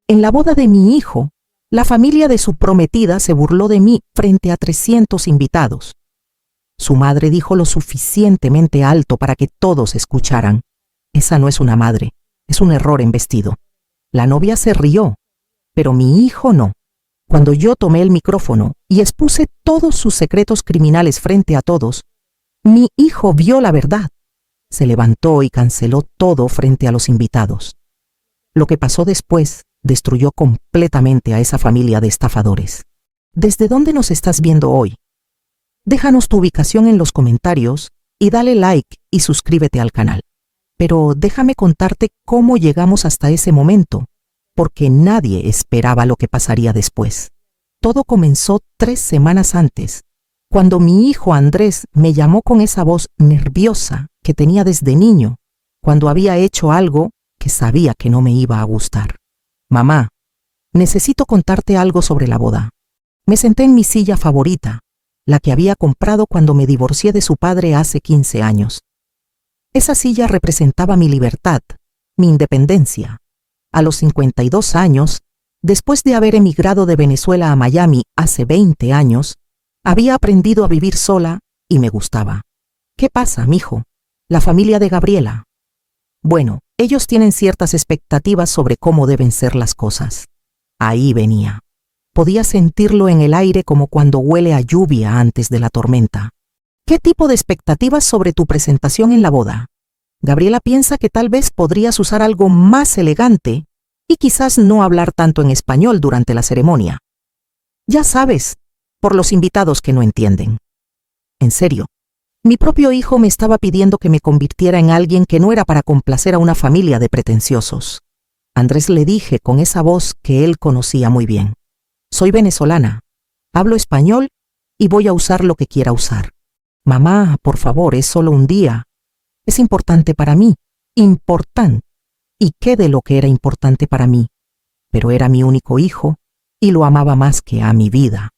En la boda de mi hijo, la familia de su prometida se burló de mí frente a 300 invitados. Su madre dijo lo suficientemente alto para que todos escucharan. Esa no es una madre, es un error en vestido. La novia se rió, pero mi hijo no. Cuando yo tomé el micrófono y expuse todos sus secretos criminales frente a todos, mi hijo vio la verdad. Se levantó y canceló todo frente a los invitados. Lo que pasó después destruyó completamente a esa familia de estafadores. ¿Desde dónde nos estás viendo hoy? Déjanos tu ubicación en los comentarios y dale like y suscríbete al canal. Pero déjame contarte cómo llegamos hasta ese momento, porque nadie esperaba lo que pasaría después. Todo comenzó 3 semanas antes, cuando mi hijo Andrés me llamó con esa voz nerviosa que tenía desde niño, cuando había hecho algo que sabía que no me iba a gustar. Mamá, necesito contarte algo sobre la boda. Me senté en mi silla favorita, la que había comprado cuando me divorcié de su padre hace 15 años. Esa silla representaba mi libertad, mi independencia. A los 52 años, después de haber emigrado de Venezuela a Miami hace 20 años, había aprendido a vivir sola y me gustaba. ¿Qué pasa, mijo? La familia de Gabriela. Bueno, ellos tienen ciertas expectativas sobre cómo deben ser las cosas. Ahí venía. Podía sentirlo en el aire como cuando huele a lluvia antes de la tormenta. ¿Qué tipo de expectativas sobre tu presentación en la boda? Gabriela piensa que tal vez podrías usar algo más elegante y quizás no hablar tanto en español durante la ceremonia. Ya sabes, por los invitados que no entienden. En serio, mi propio hijo me estaba pidiendo que me convirtiera en alguien que no era para complacer a una familia de pretenciosos. Andrés le dije con esa voz que él conocía muy bien. Soy venezolana, hablo español y voy a usar lo que quiera usar. Mamá, por favor, es solo un día. Es importante para mí, importante. ¿Y qué de lo que era importante para mí? Pero era mi único hijo y lo amaba más que a mi vida.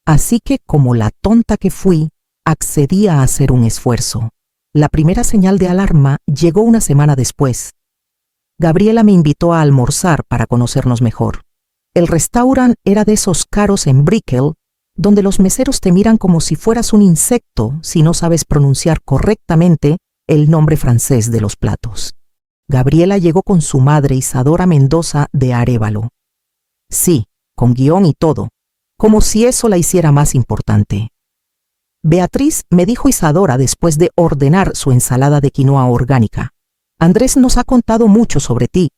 Así que, como la tonta que fui, accedí a hacer un esfuerzo. La primera señal de alarma llegó una semana después. Gabriela me invitó a almorzar para conocernos mejor. El restaurante era de esos caros en Brickell, donde los meseros te miran como si fueras un insecto si no sabes pronunciar correctamente el nombre francés de los platos. Gabriela llegó con su madre Isadora Mendoza de Arévalo. Sí, con guión y todo, como si eso la hiciera más importante. Beatriz, me dijo Isadora después de ordenar su ensalada de quinoa orgánica. Andrés nos ha contado mucho sobre ti.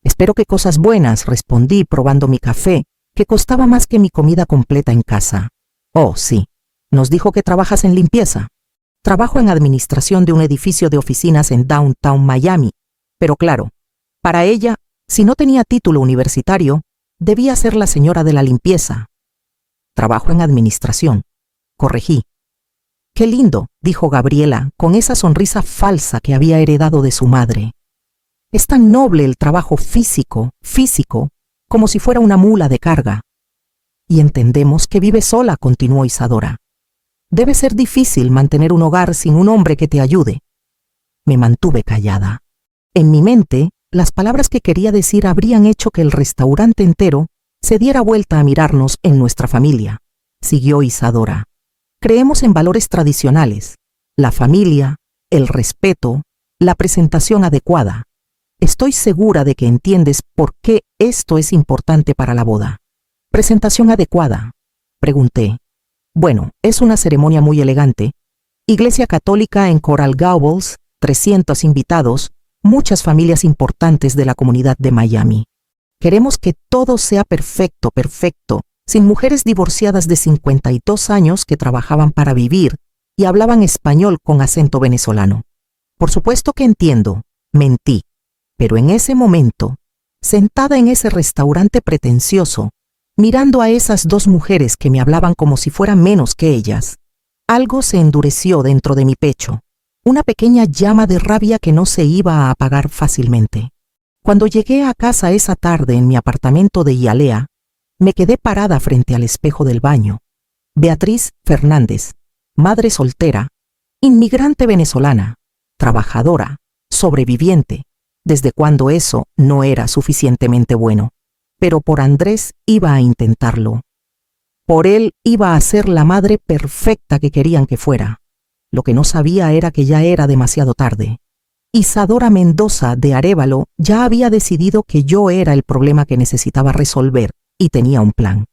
Espero que cosas buenas, respondí probando mi café, que costaba más que mi comida completa en casa. Oh, sí. Nos dijo que trabajas en limpieza. Trabajo en administración de un edificio de oficinas en Downtown Miami. Pero claro, para ella, si no tenía título universitario, debía ser la señora de la limpieza. Trabajo en administración. Corregí. Qué lindo, dijo Gabriela, con esa sonrisa falsa que había heredado de su madre. Es tan noble el trabajo físico, como si fuera una mula de carga. Y entendemos que vive sola, continuó Isadora. Debe ser difícil mantener un hogar sin un hombre que te ayude. Me mantuve callada. En mi mente, las palabras que quería decir habrían hecho que el restaurante entero se diera vuelta a mirarnos en nuestra familia. Siguió Isadora. Creemos en valores tradicionales, la familia, el respeto, la presentación adecuada. Estoy segura de que entiendes por qué esto es importante para la boda. ¿Presentación adecuada?, pregunté. Bueno, es una ceremonia muy elegante. Iglesia católica en Coral Gables, 300 invitados, muchas familias importantes de la comunidad de Miami. Queremos que todo sea perfecto, sin mujeres divorciadas de 52 años que trabajaban para vivir y hablaban español con acento venezolano. Por supuesto que entiendo, mentí, pero en ese momento, sentada en ese restaurante pretencioso, mirando a esas 2 mujeres que me hablaban como si fueran menos que ellas, algo se endureció dentro de mi pecho, una pequeña llama de rabia que no se iba a apagar fácilmente. Cuando llegué a casa esa tarde en mi apartamento de Hialeah, me quedé parada frente al espejo del baño. Beatriz Fernández, madre soltera, inmigrante venezolana, trabajadora, sobreviviente, desde cuando eso no era suficientemente bueno. pero por Andrés iba a intentarlo. Por él iba a ser la madre perfecta que querían que fuera. Lo que no sabía era que ya era demasiado tarde. Isadora Mendoza de Arévalo ya había decidido que yo era el problema que necesitaba resolver y tenía un plan.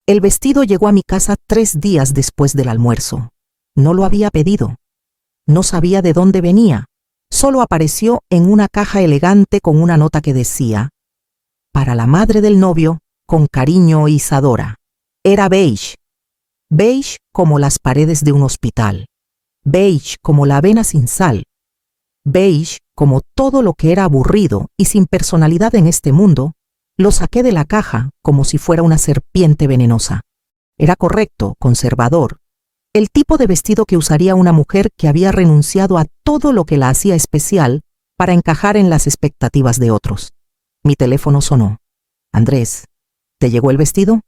El vestido llegó a mi casa 3 días después del almuerzo. No lo había pedido. No sabía de dónde venía. Solo apareció en una caja elegante con una nota que decía: para la madre del novio, con cariño, Isadora. Era beige. Beige como las paredes de un hospital. Beige como la avena sin sal. Beige como todo lo que era aburrido y sin personalidad en este mundo. Lo saqué de la caja como si fuera una serpiente venenosa. Era correcto, conservador. El tipo de vestido que usaría una mujer que había renunciado a todo lo que la hacía especial para encajar en las expectativas de otros. Mi teléfono sonó. Andrés, ¿te llegó el vestido?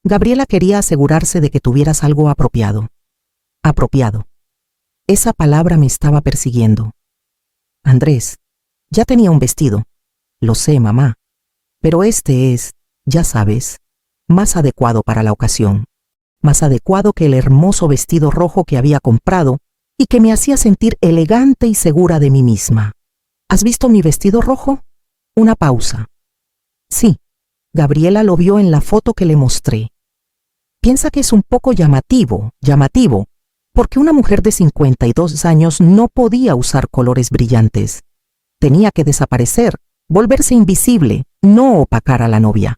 Gabriela quería asegurarse de que tuvieras algo apropiado. Apropiado. Esa palabra me estaba persiguiendo. Andrés, ya tenía un vestido. Lo sé, mamá. Pero este es, ya sabes, más adecuado para la ocasión. Más adecuado que el hermoso vestido rojo que había comprado y que me hacía sentir elegante y segura de mí misma. ¿Has visto mi vestido rojo? Una pausa. Sí, Gabriela lo vio en la foto que le mostré. Piensa que es un poco llamativo, porque una mujer de 52 años no podía usar colores brillantes. Tenía que desaparecer, volverse invisible, no opacar a la novia.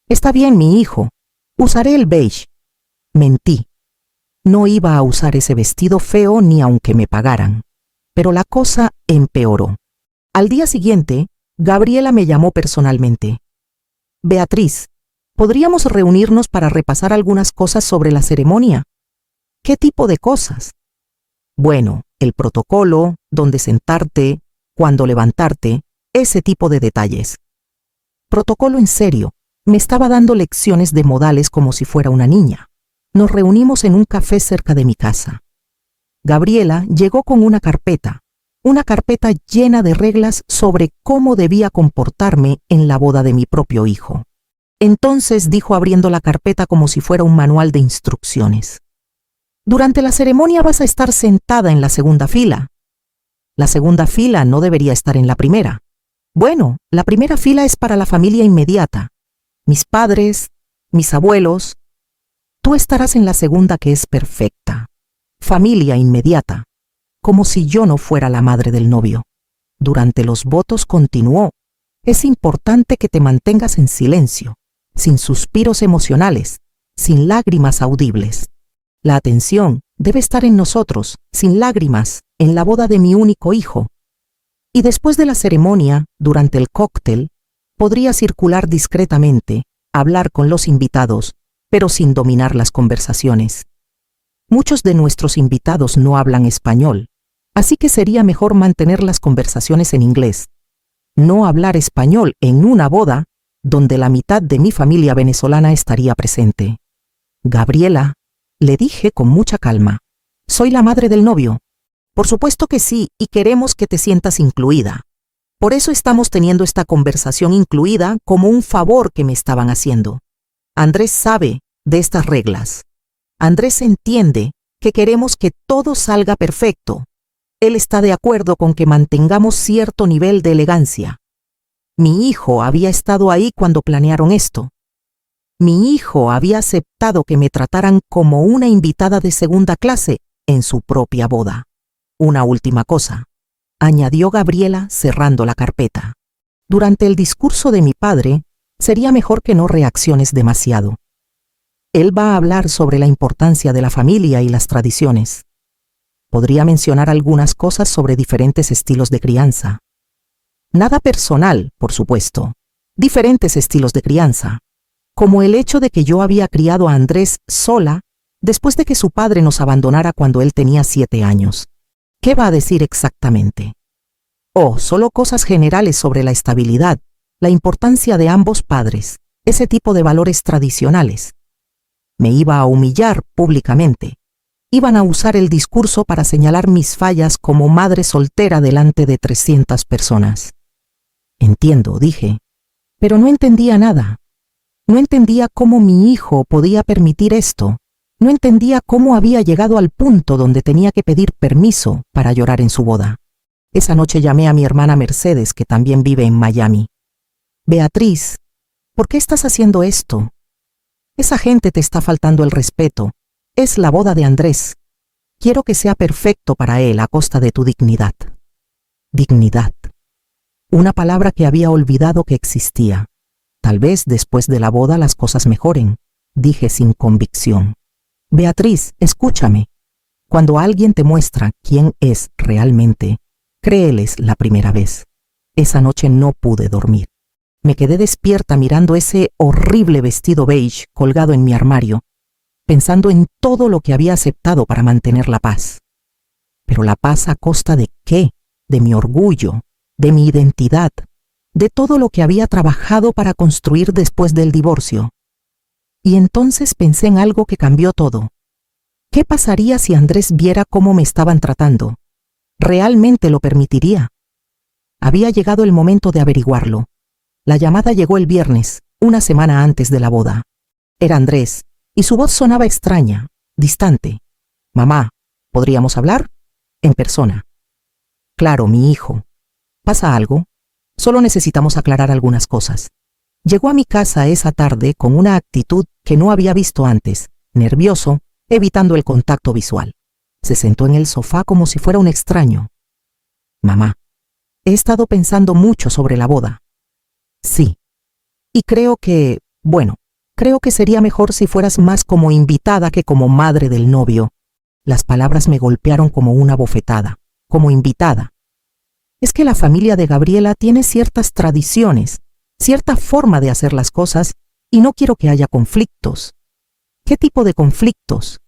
Está bien, mi hijo, usaré el beige. Mentí. No iba a usar ese vestido feo ni aunque me pagaran. Pero la cosa empeoró. Al día siguiente, Gabriela me llamó personalmente. Beatriz, ¿podríamos reunirnos para repasar algunas cosas sobre la ceremonia? ¿Qué tipo de cosas? Bueno, el protocolo, dónde sentarte, cuándo levantarte, ese tipo de detalles. Protocolo en serio. Me estaba dando lecciones de modales como si fuera una niña. Nos reunimos en un café cerca de mi casa. Gabriela llegó con una carpeta llena de reglas sobre cómo debía comportarme en la boda de mi propio hijo. Entonces dijo abriendo la carpeta como si fuera un manual de instrucciones. Durante la ceremonia vas a estar sentada en la segunda fila. La segunda fila no debería estar en la primera. Bueno, la primera fila es para la familia inmediata. Mis padres, mis abuelos. Tú estarás en la segunda, que es perfecta. Familia inmediata. Como si yo no fuera la madre del novio. Durante los votos continuó. Es importante que te mantengas en silencio, sin suspiros emocionales, sin lágrimas audibles. La atención debe estar en nosotros, sin lágrimas, en la boda de mi único hijo. Y después de la ceremonia, durante el cóctel, podría circular discretamente, hablar con los invitados, pero sin dominar las conversaciones. Muchos de nuestros invitados no hablan español, así que sería mejor mantener las conversaciones en inglés. No hablar español en una boda donde la mitad de mi familia venezolana estaría presente. Gabriela, le dije con mucha calma, soy la madre del novio. Por supuesto que sí, y queremos que te sientas incluida. Por eso estamos teniendo esta conversación incluida como un favor que me estaban haciendo. Andrés sabe de estas reglas. Andrés entiende que queremos que todo salga perfecto. Él está de acuerdo con que mantengamos cierto nivel de elegancia. Mi hijo había estado ahí cuando planearon esto. Mi hijo había aceptado que me trataran como una invitada de segunda clase en su propia boda. Una última cosa, añadió Gabriela cerrando la carpeta. Durante el discurso de mi padre, sería mejor que no reacciones demasiado. Él va a hablar sobre la importancia de la familia y las tradiciones. Podría mencionar algunas cosas sobre diferentes estilos de crianza. Nada personal, por supuesto. Diferentes estilos de crianza. Como el hecho de que yo había criado a Andrés sola después de que su padre nos abandonara cuando él tenía 7 años. ¿Qué va a decir exactamente? Oh, solo cosas generales sobre la estabilidad, la importancia de ambos padres, ese tipo de valores tradicionales. Me iba a humillar públicamente. Iban a usar el discurso para señalar mis fallas como madre soltera delante de 300 personas. Entiendo, dije, pero no entendía nada. No entendía cómo mi hijo podía permitir esto. No entendía cómo había llegado al punto donde tenía que pedir permiso para llorar en su boda. Esa noche llamé a mi hermana Mercedes, que también vive en Miami. Beatriz, ¿por qué estás haciendo esto? Esa gente te está faltando el respeto. Es la boda de Andrés. Quiero que sea perfecto para él a costa de tu dignidad. Dignidad. Una palabra que había olvidado que existía. Tal vez después de la boda las cosas mejoren, dije sin convicción. Beatriz, escúchame. Cuando alguien te muestra quién es realmente, créeles la primera vez. Esa noche no pude dormir. Me quedé despierta mirando ese horrible vestido beige colgado en mi armario, pensando en todo lo que había aceptado para mantener la paz. Pero la paz a costa de qué, de mi orgullo, de mi identidad, de todo lo que había trabajado para construir después del divorcio. Y entonces pensé en algo que cambió todo. ¿Qué pasaría si Andrés viera cómo me estaban tratando? ¿Realmente lo permitiría? Había llegado el momento de averiguarlo. La llamada llegó el viernes, una semana antes de la boda. Era Andrés, y su voz sonaba extraña, distante. Mamá, ¿podríamos hablar? En persona. Claro, mi hijo. ¿Pasa algo? Solo necesitamos aclarar algunas cosas. Llegó a mi casa esa tarde con una actitud que no había visto antes, nervioso, evitando el contacto visual. Se sentó en el sofá como si fuera un extraño. Mamá, he estado pensando mucho sobre la boda. Sí. Y creo que sería mejor si fueras más como invitada que como madre del novio. Las palabras me golpearon como una bofetada. Como invitada. Es que la familia de Gabriela tiene ciertas tradiciones, cierta forma de hacer las cosas, y no quiero que haya conflictos. ¿Qué tipo de conflictos?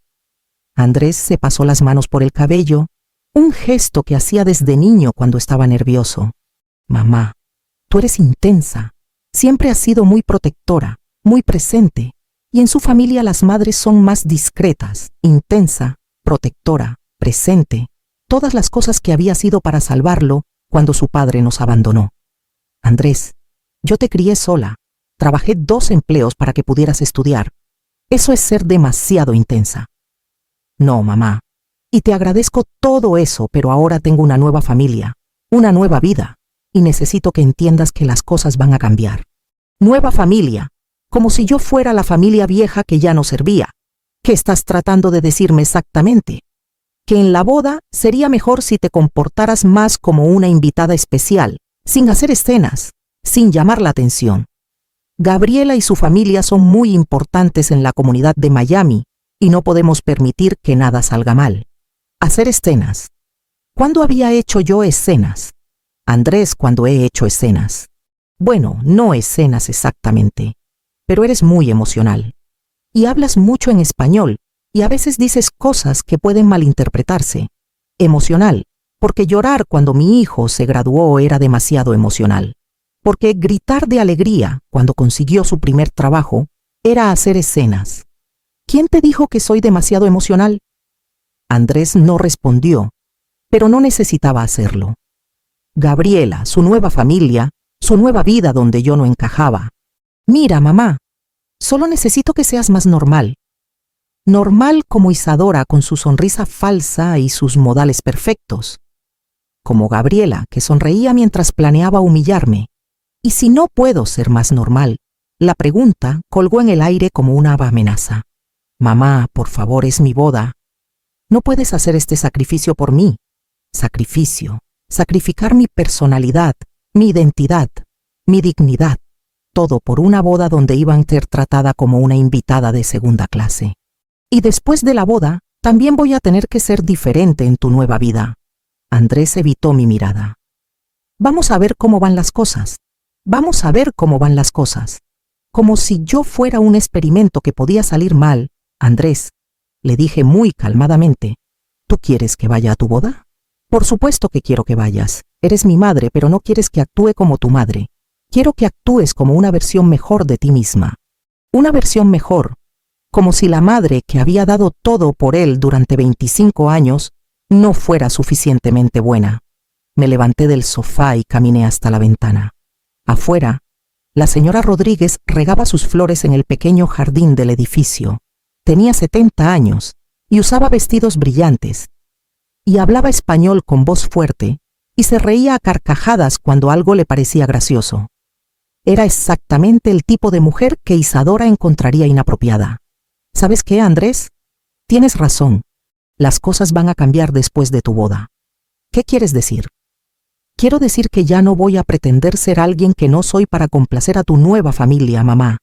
Andrés se pasó las manos por el cabello, un gesto que hacía desde niño cuando estaba nervioso. Mamá, tú eres intensa. Siempre has sido muy protectora, muy presente, y en su familia las madres son más discretas, intensa, protectora, presente, todas las cosas que había sido para salvarlo cuando su padre nos abandonó. Andrés, yo te crié sola, trabajé 2 empleos para que pudieras estudiar. Eso es ser demasiado intensa. No, mamá, y te agradezco todo eso, pero ahora tengo una nueva familia, una nueva vida, y necesito que entiendas que las cosas van a cambiar. Nueva familia, como si yo fuera la familia vieja que ya no servía. ¿Qué estás tratando de decirme exactamente? Que en la boda sería mejor si te comportaras más como una invitada especial, sin hacer escenas, sin llamar la atención. Gabriela y su familia son muy importantes en la comunidad de Miami y no podemos permitir que nada salga mal. Hacer escenas. ¿Cuándo había hecho yo escenas? Andrés, cuando he hecho escenas. Bueno, no escenas exactamente, pero eres muy emocional. Y hablas mucho en español, y a veces dices cosas que pueden malinterpretarse. Emocional, porque llorar cuando mi hijo se graduó era demasiado emocional. Porque gritar de alegría cuando consiguió su primer trabajo era hacer escenas. ¿Quién te dijo que soy demasiado emocional? Andrés no respondió, pero no necesitaba hacerlo. Gabriela, su nueva familia, su nueva vida donde yo no encajaba. Mira, mamá, solo necesito que seas más normal. Normal como Isadora con su sonrisa falsa y sus modales perfectos. Como Gabriela, que sonreía mientras planeaba humillarme. Y si no puedo ser más normal, la pregunta colgó en el aire como una amenaza. Mamá, por favor, es mi boda. No puedes hacer este sacrificio por mí. Sacrificio. Sacrificar mi personalidad, mi identidad, mi dignidad. Todo por una boda donde iba a ser tratada como una invitada de segunda clase. Y después de la boda, también voy a tener que ser diferente en tu nueva vida. Andrés evitó mi mirada. Vamos a ver cómo van las cosas. Vamos a ver cómo van las cosas. Como si yo fuera un experimento que podía salir mal. Andrés, le dije muy calmadamente, ¿tú quieres que vaya a tu boda? Por supuesto que quiero que vayas. Eres mi madre, pero no quieres que actúe como tu madre. Quiero que actúes como una versión mejor de ti misma. Una versión mejor. Como si la madre que había dado todo por él durante 25 años no fuera suficientemente buena. Me levanté del sofá y caminé hasta la ventana. Afuera, La señora Rodríguez regaba sus flores en el pequeño jardín del edificio. Tenía 70 años y usaba vestidos brillantes. Y hablaba español con voz fuerte y se reía a carcajadas cuando algo le parecía gracioso. Era exactamente el tipo de mujer que Isadora encontraría inapropiada. ¿Sabes qué, Andrés? Tienes razón. Las cosas van a cambiar después de tu boda. ¿Qué quieres decir? Quiero decir que ya no voy a pretender ser alguien que no soy para complacer a tu nueva familia, mamá.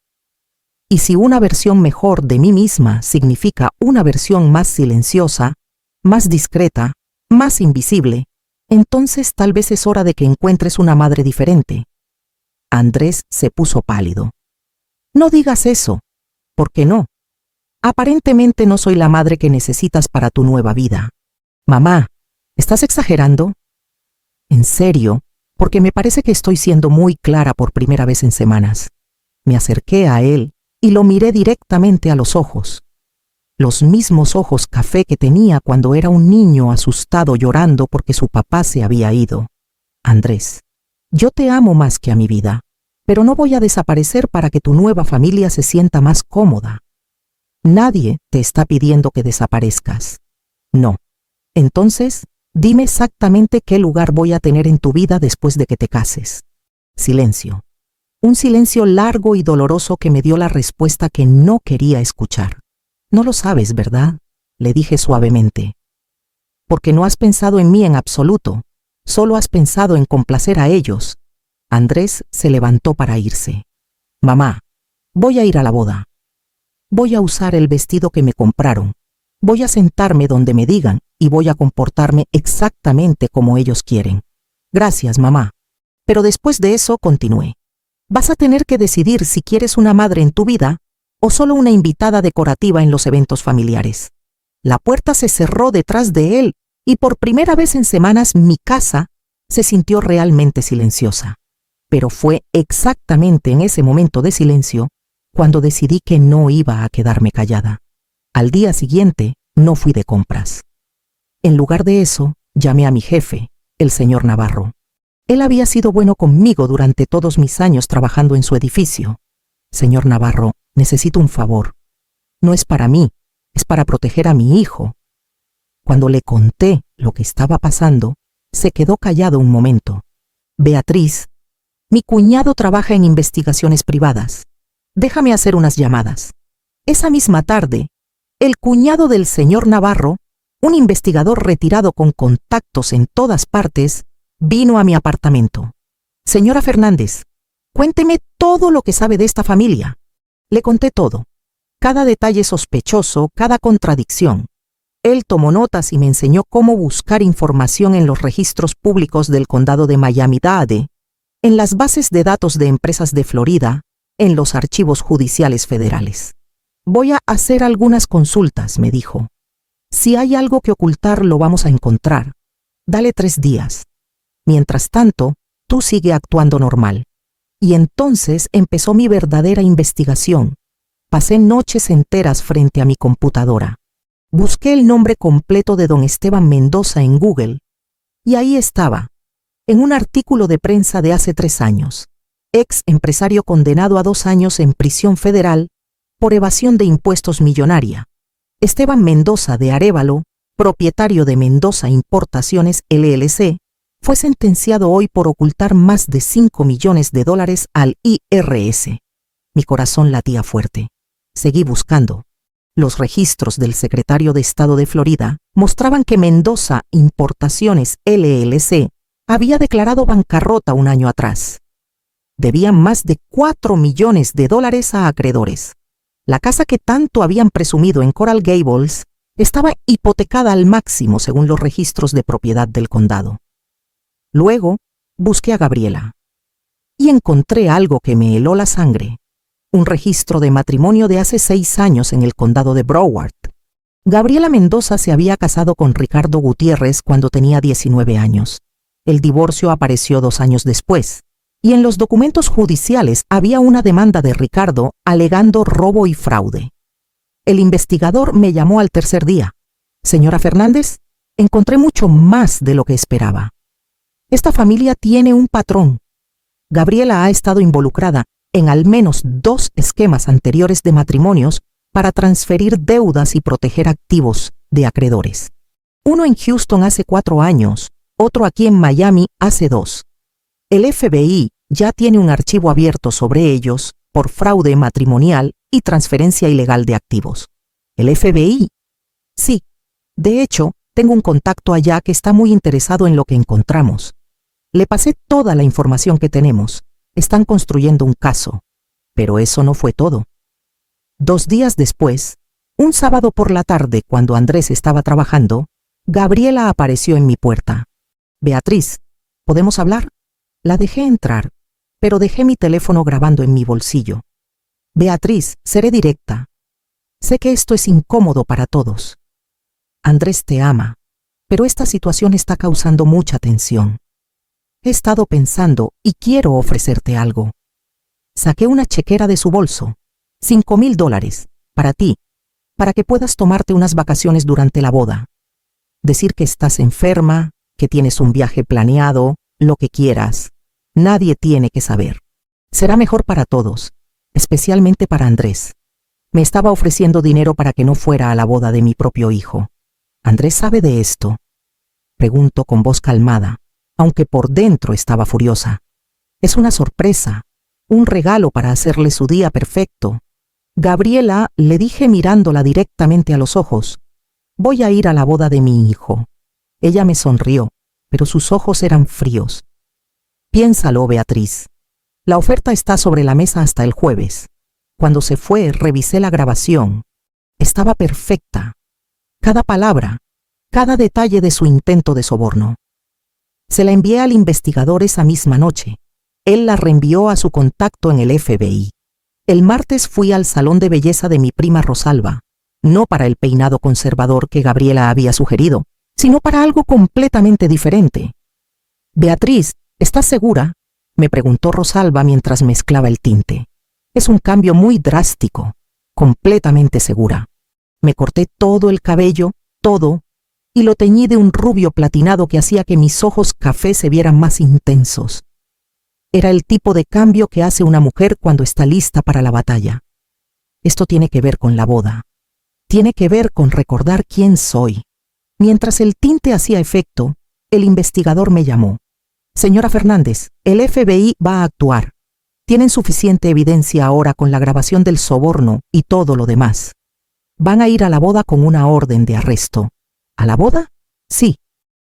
Y si una versión mejor de mí misma significa una versión más silenciosa, más discreta, más invisible, entonces tal vez es hora de que encuentres una madre diferente. Andrés se puso pálido. No digas eso. ¿Por qué no? Aparentemente no soy la madre que necesitas para tu nueva vida. Mamá, ¿estás exagerando? En serio, porque me parece que estoy siendo muy clara por primera vez en semanas. Me acerqué a él y lo miré directamente a los ojos. Los mismos ojos café que tenía cuando era un niño asustado llorando porque su papá se había ido. Andrés, yo te amo más que a mi vida, pero no voy a desaparecer para que tu nueva familia se sienta más cómoda. Nadie te está pidiendo que desaparezcas. No. Entonces, dime exactamente qué lugar voy a tener en tu vida después de que te cases. Silencio. Un silencio largo y doloroso que me dio la respuesta que no quería escuchar. No lo sabes, ¿verdad? Le dije suavemente. Porque no has pensado en mí en absoluto. Solo has pensado en complacer a ellos. Andrés se levantó para irse. Mamá, voy a ir a la boda. Voy a usar el vestido que me compraron. Voy a sentarme donde me digan y voy a comportarme exactamente como ellos quieren. Gracias, mamá. Pero después de eso continué. Vas a tener que decidir si quieres una madre en tu vida o solo una invitada decorativa en los eventos familiares. La puerta se cerró detrás de él y por primera vez en semanas mi casa se sintió realmente silenciosa. Pero fue exactamente en ese momento de silencio cuando decidí que no iba a quedarme callada. Al día siguiente no fui de compras. En lugar de eso, llamé a mi jefe, el señor Navarro. Él había sido bueno conmigo durante todos mis años trabajando en su edificio. Señor Navarro, necesito un favor. No es para mí, es para proteger a mi hijo. Cuando le conté lo que estaba pasando, se quedó callado un momento. Beatriz, mi cuñado trabaja en investigaciones privadas. Déjame hacer unas llamadas. Esa misma tarde, el cuñado del señor Navarro, un investigador retirado con contactos en todas partes, vino a mi apartamento. Señora Fernández, cuénteme todo lo que sabe de esta familia. Le conté todo. Cada detalle sospechoso, cada contradicción. Él tomó notas y me enseñó cómo buscar información en los registros públicos del condado de Miami-Dade, en las bases de datos de empresas de Florida, en los archivos judiciales federales. Voy a hacer algunas consultas, me dijo. Si hay algo que ocultar, lo vamos a encontrar. Dale 3 días. Mientras tanto, tú sigue actuando normal. Y entonces empezó mi verdadera investigación. Pasé noches enteras frente a mi computadora. Busqué el nombre completo de don Esteban Mendoza en Google. Y ahí estaba, en un artículo de prensa de hace 3 años. Ex empresario condenado a 2 años en prisión federal por evasión de impuestos millonaria. Esteban Mendoza de Arévalo, propietario de Mendoza Importaciones LLC, fue sentenciado hoy por ocultar más de $5 millones al IRS. Mi corazón latía fuerte. Seguí buscando. Los registros del secretario de Estado de Florida mostraban que Mendoza Importaciones LLC había declarado bancarrota un año atrás. Debían más de $4 millones a acreedores. La casa que tanto habían presumido en Coral Gables estaba hipotecada al máximo según los registros de propiedad del condado. Luego, busqué a Gabriela y encontré algo que me heló la sangre. Un registro de matrimonio de hace 6 años en el condado de Broward. Gabriela Mendoza se había casado con Ricardo Gutiérrez cuando tenía 19 años. El divorcio apareció 2 años después, y en los documentos judiciales había una demanda de Ricardo alegando robo y fraude. El investigador me llamó al tercer día. Señora Fernández, encontré mucho más de lo que esperaba. Esta familia tiene un patrón. Gabriela ha estado involucrada en al menos 2 esquemas anteriores de matrimonios para transferir deudas y proteger activos de acreedores. Uno en Houston hace 4 años, otro aquí en Miami hace 2. El FBI ya tiene un archivo abierto sobre ellos por fraude matrimonial y transferencia ilegal de activos. ¿El FBI? Sí. De hecho, tengo un contacto allá que está muy interesado en lo que encontramos. Le pasé toda la información que tenemos. Están construyendo un caso. Pero eso no fue todo. 2 días después, un sábado por la tarde, cuando Andrés estaba trabajando, Gabriela apareció en mi puerta. Beatriz, ¿podemos hablar? La dejé entrar, pero dejé mi teléfono grabando en mi bolsillo. Beatriz, seré directa. Sé que esto es incómodo para todos. Andrés te ama, pero esta situación está causando mucha tensión. He estado pensando y quiero ofrecerte algo. Saqué una chequera de su bolso, $5,000, para ti, para que puedas tomarte unas vacaciones durante la boda. Decir que estás enferma, que tienes un viaje planeado, lo que quieras. Nadie tiene que saber. Será mejor para todos, especialmente para Andrés. Me estaba ofreciendo dinero para que no fuera a la boda de mi propio hijo. ¿Andrés sabe de esto? Pregunto con voz calmada, aunque por dentro estaba furiosa. Es una sorpresa, un regalo para hacerle su día perfecto. Gabriela, le dije mirándola directamente a los ojos, voy a ir a la boda de mi hijo. Ella me sonrió, pero sus ojos eran fríos. Piénsalo, Beatriz. La oferta está sobre la mesa hasta el jueves. Cuando se fue, revisé la grabación. Estaba perfecta. Cada palabra, cada detalle de su intento de soborno. Se la envié al investigador esa misma noche. Él la reenvió a su contacto en el FBI. El martes fui al salón de belleza de mi prima Rosalba, no para el peinado conservador que Gabriela había sugerido, sino para algo completamente diferente. Beatriz, ¿estás segura?, me preguntó Rosalba mientras mezclaba el tinte. Es un cambio muy drástico. Completamente segura. Me corté todo el cabello, todo, y lo teñí de un rubio platinado que hacía que mis ojos café se vieran más intensos. Era el tipo de cambio que hace una mujer cuando está lista para la batalla. Esto tiene que ver con la boda. Tiene que ver con recordar quién soy. Mientras el tinte hacía efecto, el investigador me llamó. Señora Fernández, el FBI va a actuar. Tienen suficiente evidencia ahora con la grabación del soborno y todo lo demás. Van a ir a la boda con una orden de arresto. ¿A la boda? Sí.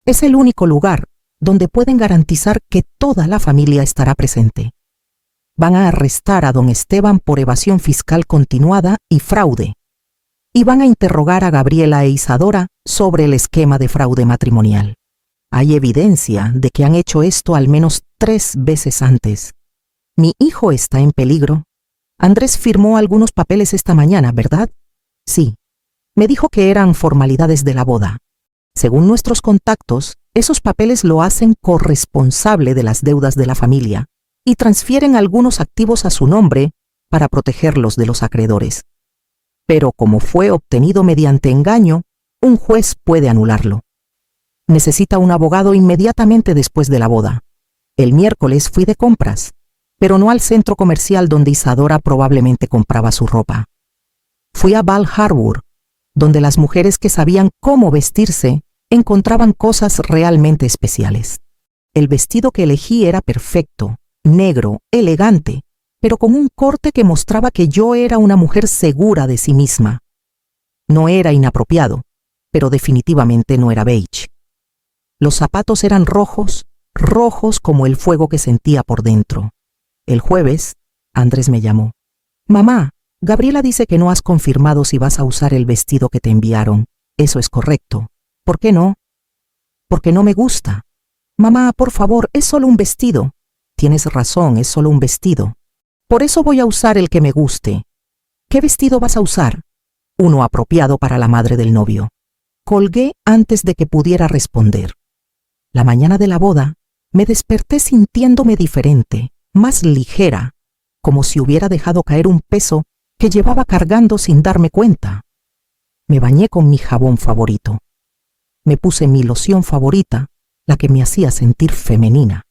Es el único lugar donde pueden garantizar que toda la familia estará presente. Van a arrestar a don Esteban por evasión fiscal continuada y fraude. Y van a interrogar a Gabriela e Isadora sobre el esquema de fraude matrimonial. Hay evidencia de que han hecho esto al menos 3 veces antes. Mi hijo está en peligro. Andrés firmó algunos papeles esta mañana, ¿verdad? Sí. Me dijo que eran formalidades de la boda. Según nuestros contactos, esos papeles lo hacen corresponsable de las deudas de la familia y transfieren algunos activos a su nombre para protegerlos de los acreedores. Pero como fue obtenido mediante engaño, un juez puede anularlo. Necesita un abogado inmediatamente después de la boda. El miércoles fui de compras, pero no al centro comercial donde Isadora probablemente compraba su ropa. Fui a Bal Harbour, donde las mujeres que sabían cómo vestirse encontraban cosas realmente especiales. El vestido que elegí era perfecto, negro, elegante, pero con un corte que mostraba que yo era una mujer segura de sí misma. No era inapropiado, pero definitivamente no era beige. Los zapatos eran rojos, rojos como el fuego que sentía por dentro. El jueves, Andrés me llamó. Mamá, Gabriela dice que no has confirmado si vas a usar el vestido que te enviaron. Eso es correcto. ¿Por qué no? Porque no me gusta. Mamá, por favor, es solo un vestido. Tienes razón, es solo un vestido. Por eso voy a usar el que me guste. ¿Qué vestido vas a usar? Uno apropiado para la madre del novio. Colgué antes de que pudiera responder. La mañana de la boda, me desperté sintiéndome diferente, más ligera, como si hubiera dejado caer un peso que llevaba cargando sin darme cuenta. Me bañé con mi jabón favorito. Me puse mi loción favorita, la que me hacía sentir femenina.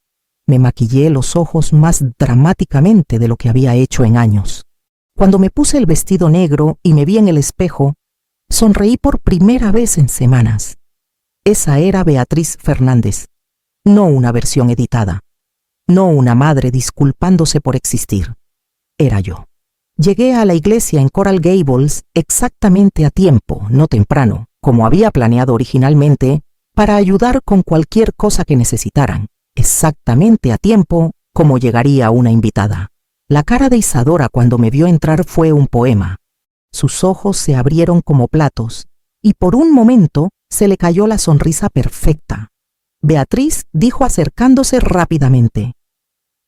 Me maquillé los ojos más dramáticamente de lo que había hecho en años. Cuando me puse el vestido negro y me vi en el espejo, sonreí por primera vez en semanas. Esa era Beatriz Fernández, no una versión editada, no una madre disculpándose por existir. Era yo. Llegué a la iglesia en Coral Gables exactamente a tiempo, no temprano, como había planeado originalmente, para ayudar con cualquier cosa que necesitaran, exactamente a tiempo como llegaría una invitada. La cara de Isadora cuando me vio entrar fue un poema. Sus ojos se abrieron como platos y por un momento se le cayó la sonrisa perfecta. Beatriz dijo acercándose rápidamente: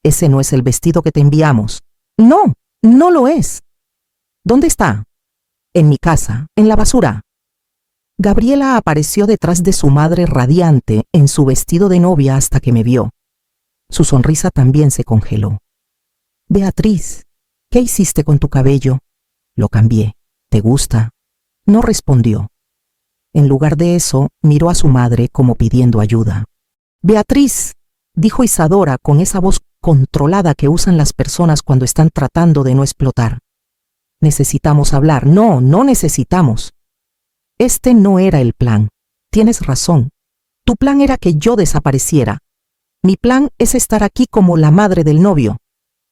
«Ese no es el vestido que te enviamos». «No, no lo es». «¿Dónde está?» «En mi casa, en la basura». Gabriela apareció detrás de su madre radiante en su vestido de novia hasta que me vio. Su sonrisa también se congeló. «Beatriz, ¿qué hiciste con tu cabello?» «Lo cambié. ¿Te gusta?» No respondió. En lugar de eso, miró a su madre como pidiendo ayuda. «Beatriz», dijo Isadora con esa voz controlada que usan las personas cuando están tratando de no explotar. «Necesitamos hablar». «No, no necesitamos. Este no era el plan. Tienes razón. Tu plan era que yo desapareciera. Mi plan es estar aquí como la madre del novio».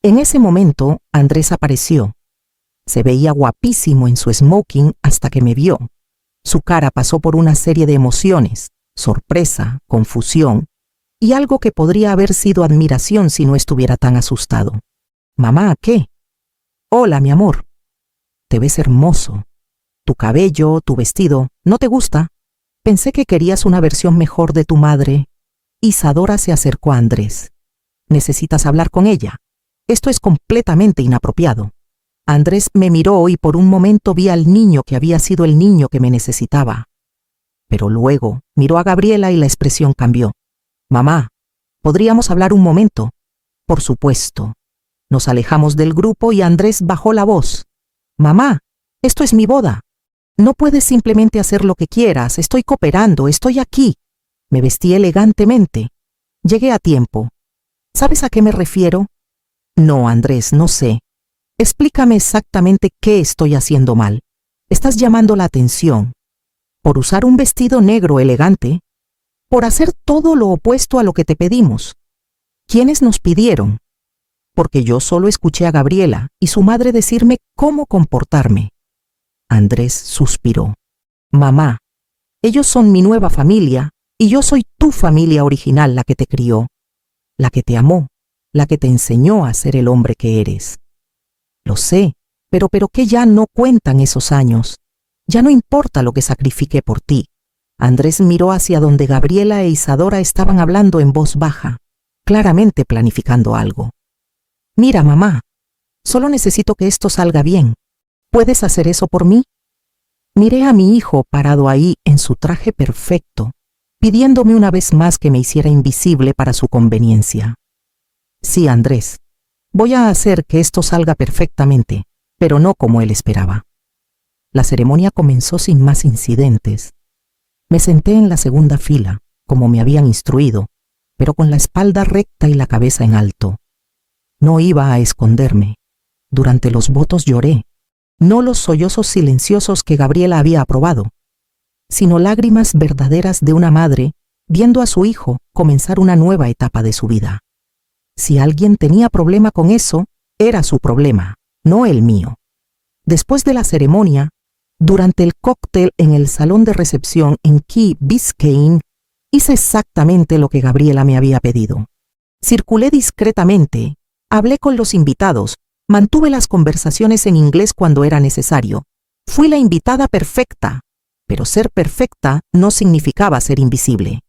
En ese momento, Andrés apareció. Se veía guapísimo en su smoking hasta que me vio. Su cara pasó por una serie de emociones: sorpresa, confusión y algo que podría haber sido admiración si no estuviera tan asustado. «Mamá, ¿qué?» «Hola, mi amor. Te ves hermoso. Tu cabello, tu vestido, ¿no te gusta? Pensé que querías una versión mejor de tu madre». Isadora se acercó a Andrés. «¿Necesitas hablar con ella? Esto es completamente inapropiado». Andrés me miró y por un momento vi al niño que había sido el niño que me necesitaba. Pero luego miró a Gabriela y la expresión cambió. «Mamá, ¿podríamos hablar un momento?» «Por supuesto». Nos alejamos del grupo y Andrés bajó la voz. «Mamá, esto es mi boda. No puedes simplemente hacer lo que quieras. Estoy cooperando, estoy aquí». Me vestí elegantemente. Llegué a tiempo. ¿Sabes a qué me refiero? «No, Andrés, no sé. Explícame exactamente qué estoy haciendo mal. Estás llamando la atención. ¿Por usar un vestido negro elegante? ¿Por hacer todo lo opuesto a lo que te pedimos? ¿Quiénes nos pidieron?» Porque yo solo escuché a Gabriela y su madre decirme cómo comportarme. Andrés suspiró. «Mamá, ellos son mi nueva familia y yo soy tu familia original, la que te crió, la que te amó, la que te enseñó a ser el hombre que eres». «Lo sé, pero que ya no cuentan esos años. Ya no importa lo que sacrifiqué por ti». Andrés miró hacia donde Gabriela e Isadora estaban hablando en voz baja, claramente planificando algo. «Mira, mamá, solo necesito que esto salga bien. ¿Puedes hacer eso por mí?» Miré a mi hijo parado ahí en su traje perfecto, pidiéndome una vez más que me hiciera invisible para su conveniencia. «Sí, Andrés. Voy a hacer que esto salga perfectamente, pero no como él esperaba». La ceremonia comenzó sin más incidentes. Me senté en la segunda fila, como me habían instruido, pero con la espalda recta y la cabeza en alto. No iba a esconderme. Durante los votos lloré, no los sollozos silenciosos que Gabriela había aprobado, sino lágrimas verdaderas de una madre viendo a su hijo comenzar una nueva etapa de su vida. Si alguien tenía problema con eso, era su problema, no el mío. Después de la ceremonia, durante el cóctel en el salón de recepción en Key Biscayne, hice exactamente lo que Gabriela me había pedido. Circulé discretamente, hablé con los invitados, mantuve las conversaciones en inglés cuando era necesario. Fui la invitada perfecta, pero ser perfecta no significaba ser invisible.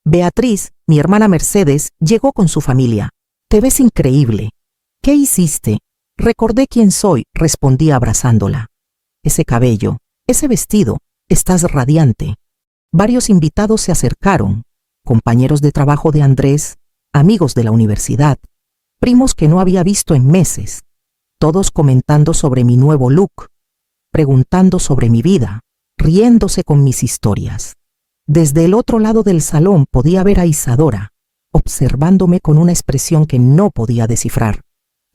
Beatriz, mi hermana Mercedes, llegó con su familia. «Te ves increíble». «¿Qué hiciste?» «Recordé quién soy», respondí abrazándola. «Ese cabello, ese vestido, estás radiante». Varios invitados se acercaron, compañeros de trabajo de Andrés, amigos de la universidad, primos que no había visto en meses, todos comentando sobre mi nuevo look, preguntando sobre mi vida, riéndose con mis historias. Desde el otro lado del salón podía ver a Isadora, observándome con una expresión que no podía descifrar.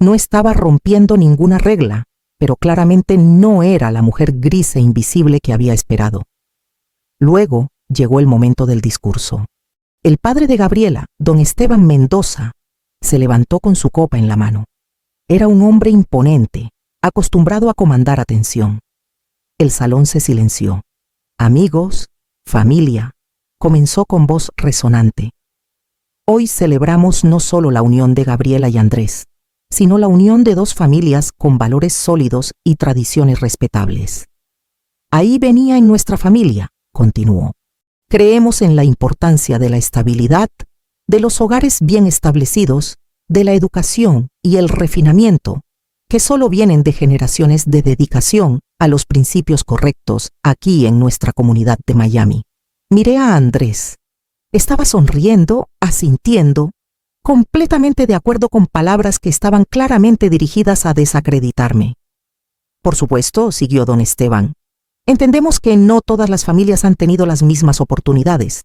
No estaba rompiendo ninguna regla, pero claramente no era la mujer gris e invisible que había esperado. Luego llegó el momento del discurso. El padre de Gabriela, don Esteban Mendoza, se levantó con su copa en la mano. Era un hombre imponente, acostumbrado a comandar atención. El salón se silenció. Amigos, familia, comenzó con voz resonante. Hoy celebramos no solo la unión de Gabriela y Andrés, sino la unión de dos familias con valores sólidos y tradiciones respetables. Ahí venía en nuestra familia, continuó. Creemos en la importancia de la estabilidad, de los hogares bien establecidos, de la educación y el refinamiento, que solo vienen de generaciones de dedicación a los principios correctos aquí en nuestra comunidad de Miami. Miré a Andrés. Estaba sonriendo, asintiendo, completamente de acuerdo con palabras que estaban claramente dirigidas a desacreditarme. Por supuesto, siguió don Esteban, entendemos que no todas las familias han tenido las mismas oportunidades.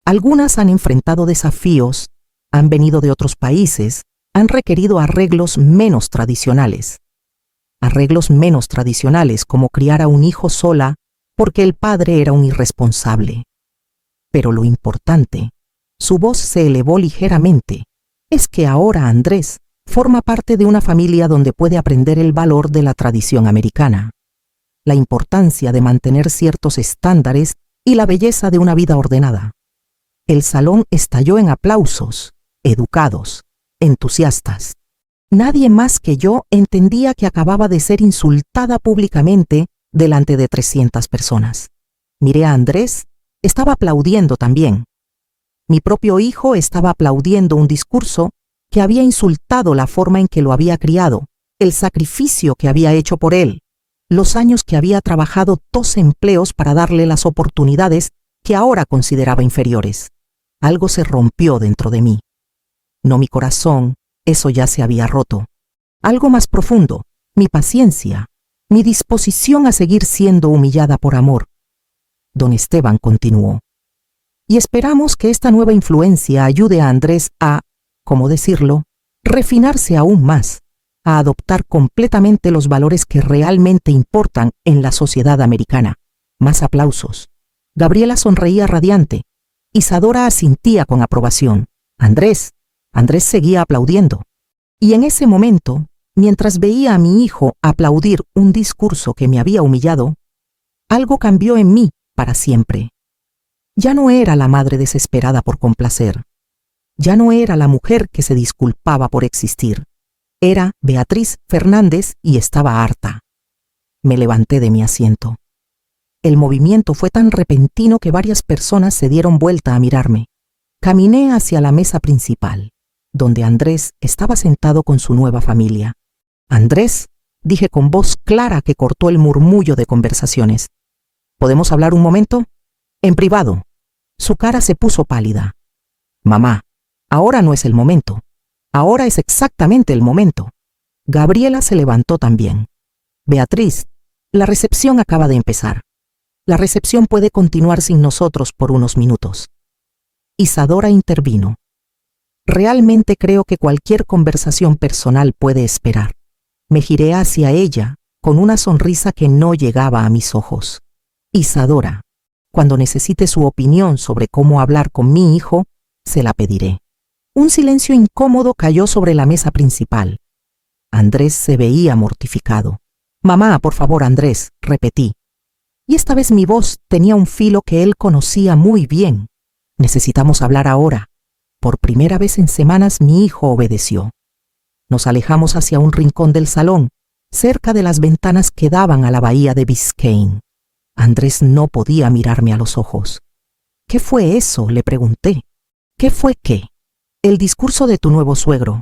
Algunas han enfrentado desafíos, han venido de otros países, han requerido arreglos menos tradicionales. Arreglos menos tradicionales como criar a un hijo sola porque el padre era un irresponsable. Pero lo importante, su voz se elevó ligeramente, es que ahora Andrés forma parte de una familia donde puede aprender el valor de la tradición americana, la importancia de mantener ciertos estándares y la belleza de una vida ordenada. El salón estalló en aplausos, educados, entusiastas. Nadie más que yo entendía que acababa de ser insultada públicamente delante de 300 personas. Miré a Andrés, estaba aplaudiendo también. Mi propio hijo estaba aplaudiendo un discurso que había insultado la forma en que lo había criado, el sacrificio que había hecho por él, los años que había trabajado 2 empleos para darle las oportunidades que ahora consideraba inferiores. Algo se rompió dentro de mí. No mi corazón, eso ya se había roto. Algo más profundo, mi paciencia, mi disposición a seguir siendo humillada por amor. Don Esteban continuó. Y esperamos que esta nueva influencia ayude a Andrés a, ¿cómo decirlo?, refinarse aún más, a adoptar completamente los valores que realmente importan en la sociedad americana. Más aplausos. Gabriela sonreía radiante. Isadora asintía con aprobación. Andrés seguía aplaudiendo. Y en ese momento, mientras veía a mi hijo aplaudir un discurso que me había humillado, algo cambió en mí para siempre. Ya no era la madre desesperada por complacer. Ya no era la mujer que se disculpaba por existir. Era Beatriz Fernández y estaba harta. Me levanté de mi asiento. El movimiento fue tan repentino que varias personas se dieron vuelta a mirarme. Caminé hacia la mesa principal, donde Andrés estaba sentado con su nueva familia. Andrés, dije con voz clara que cortó el murmullo de conversaciones. ¿Podemos hablar un momento? En privado. Su cara se puso pálida. Mamá, ahora no es el momento. Ahora es exactamente el momento. Gabriela se levantó también. Beatriz, la recepción acaba de empezar. La recepción puede continuar sin nosotros por unos minutos. Isadora intervino. Realmente creo que cualquier conversación personal puede esperar. Me giré hacia ella con una sonrisa que no llegaba a mis ojos. Isadora, cuando necesite su opinión sobre cómo hablar con mi hijo, se la pediré. Un silencio incómodo cayó sobre la mesa principal. Andrés se veía mortificado. Mamá, por favor, Andrés, repetí. Y esta vez mi voz tenía un filo que él conocía muy bien. Necesitamos hablar ahora. Por primera vez en semanas mi hijo obedeció. Nos alejamos hacia un rincón del salón, cerca de las ventanas que daban a la bahía de Biscayne. Andrés no podía mirarme a los ojos. ¿Qué fue eso?, le pregunté. ¿Qué fue qué? El discurso de tu nuevo suegro.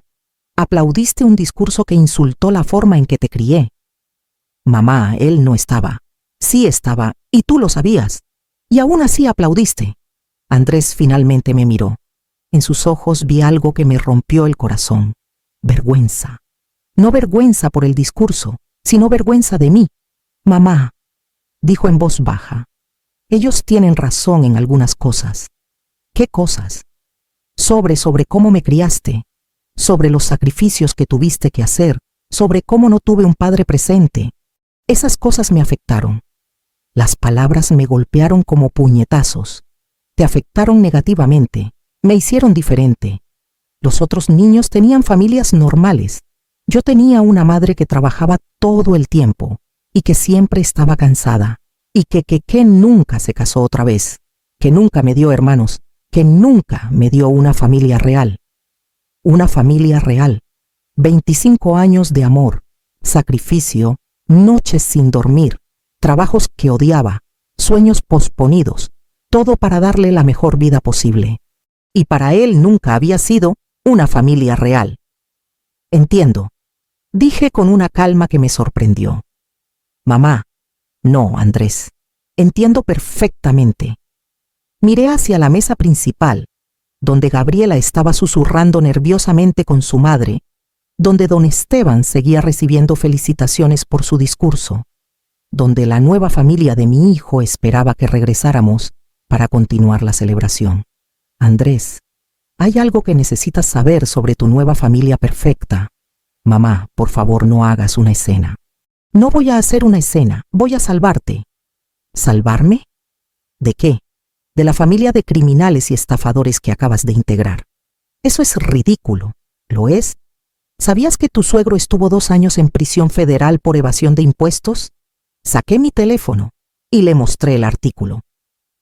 Aplaudiste un discurso que insultó la forma en que te crié. Mamá, él no estaba. Sí estaba, y tú lo sabías. Y aún así aplaudiste. Andrés finalmente me miró. En sus ojos vi algo que me rompió el corazón. Vergüenza. No vergüenza por el discurso, sino vergüenza de mí. Mamá, dijo en voz baja, ellos tienen razón en algunas cosas. ¿Qué cosas? sobre cómo me criaste, sobre los sacrificios que tuviste que hacer, sobre cómo no tuve un padre presente. Esas cosas me afectaron. Las palabras me golpearon como puñetazos. Te afectaron negativamente, me hicieron diferente. Los otros niños tenían familias normales. Yo tenía una madre que trabajaba todo el tiempo y que siempre estaba cansada, y que nunca se casó otra vez, que nunca me dio hermanos, que nunca me dio una familia real. Una familia real. 25 años de amor, sacrificio, noches sin dormir, trabajos que odiaba, sueños posponidos, todo para darle la mejor vida posible. Y para él nunca había sido una familia real. Entiendo, dije con una calma que me sorprendió. Mamá, no, Andrés, entiendo perfectamente. Miré hacia la mesa principal, donde Gabriela estaba susurrando nerviosamente con su madre, donde don Esteban seguía recibiendo felicitaciones por su discurso, donde la nueva familia de mi hijo esperaba que regresáramos para continuar la celebración. Andrés, hay algo que necesitas saber sobre tu nueva familia perfecta. Mamá, por favor, no hagas una escena. No voy a hacer una escena, voy a salvarte. ¿Salvarme? ¿De qué? De la familia de criminales y estafadores que acabas de integrar. Eso es ridículo. ¿Lo es? ¿Sabías que tu suegro estuvo 2 años en prisión federal por evasión de impuestos? Saqué mi teléfono y le mostré el artículo.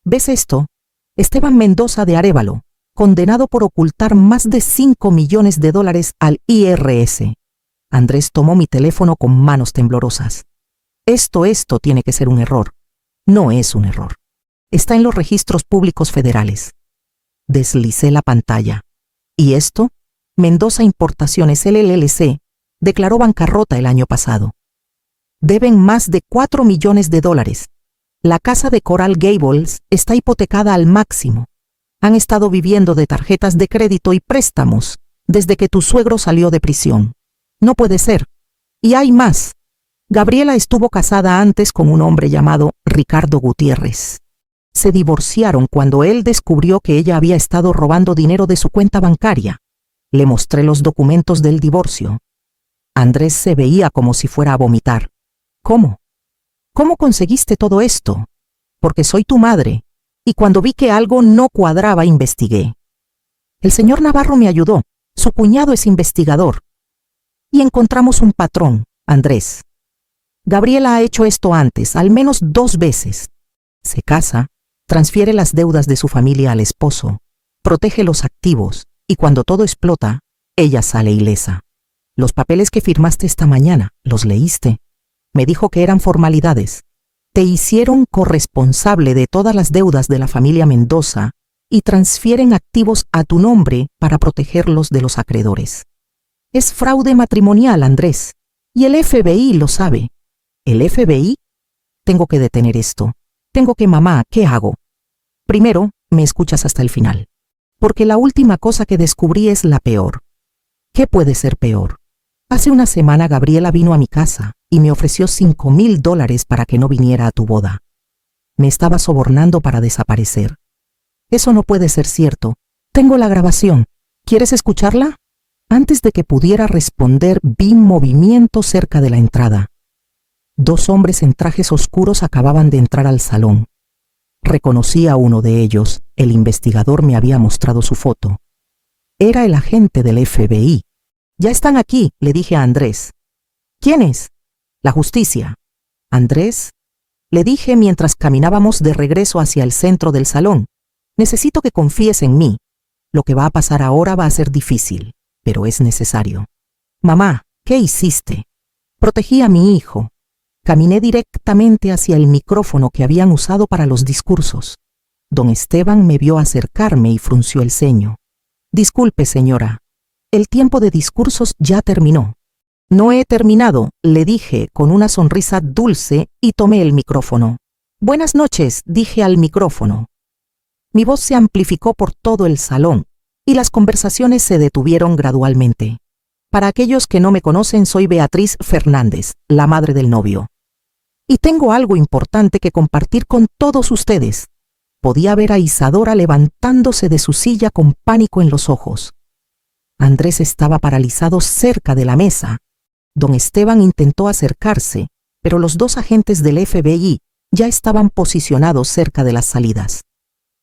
¿Ves esto? Esteban Mendoza de Arévalo, condenado por ocultar más de $5 millones al IRS. Andrés tomó mi teléfono con manos temblorosas. Esto tiene que ser un error. No es un error. Está en los registros públicos federales. Deslicé la pantalla. ¿Y esto? Mendoza Importaciones LLC declaró bancarrota el año pasado. Deben más de $4 millones. La casa de Coral Gables está hipotecada al máximo. Han estado viviendo de tarjetas de crédito y préstamos desde que tu suegro salió de prisión. No puede ser. Y hay más. Gabriela estuvo casada antes con un hombre llamado Ricardo Gutiérrez. Se divorciaron cuando él descubrió que ella había estado robando dinero de su cuenta bancaria. Le mostré los documentos del divorcio. Andrés se veía como si fuera a vomitar. ¿Cómo? ¿Cómo conseguiste todo esto? Porque soy tu madre, y cuando vi que algo no cuadraba, investigué. El señor Navarro me ayudó. Su cuñado es investigador. Y encontramos un patrón, Andrés. Gabriela ha hecho esto antes, al menos 2 veces. Se casa, transfiere las deudas de su familia al esposo, protege los activos, y cuando todo explota, ella sale ilesa. Los papeles que firmaste esta mañana, ¿los leíste? Me dijo que eran formalidades. Te hicieron corresponsable de todas las deudas de la familia Mendoza y transfieren activos a tu nombre para protegerlos de los acreedores. Es fraude matrimonial, Andrés, y el FBI lo sabe. ¿El FBI? Tengo que detener esto. Mamá, ¿qué hago? Primero, me escuchas hasta el final. Porque la última cosa que descubrí es la peor. ¿Qué puede ser peor? Hace una semana Gabriela vino a mi casa y me ofreció $5,000 para que no viniera a tu boda. Me estaba sobornando para desaparecer. Eso no puede ser cierto. Tengo la grabación. ¿Quieres escucharla? Antes de que pudiera responder, vi movimiento cerca de la entrada. 2 hombres en trajes oscuros acababan de entrar al salón. Reconocí a uno de ellos. El investigador me había mostrado su foto. Era el agente del FBI. Ya están aquí, le dije a Andrés. ¿Quién es? La justicia. Andrés, le dije mientras caminábamos de regreso hacia el centro del salón. Necesito que confíes en mí. Lo que va a pasar ahora va a ser difícil, pero es necesario. Mamá, ¿qué hiciste? Protegí a mi hijo. Caminé directamente hacia el micrófono que habían usado para los discursos. Don Esteban me vio acercarme y frunció el ceño. Disculpe, señora. El tiempo de discursos ya terminó. No he terminado, le dije con una sonrisa dulce y tomé el micrófono. Buenas noches, dije al micrófono. Mi voz se amplificó por todo el salón y las conversaciones se detuvieron gradualmente. Para aquellos que no me conocen, soy Beatriz Fernández, la madre del novio. Y tengo algo importante que compartir con todos ustedes. Podía ver a Isadora levantándose de su silla con pánico en los ojos. Andrés estaba paralizado cerca de la mesa. Don Esteban intentó acercarse, pero los dos agentes del FBI ya estaban posicionados cerca de las salidas.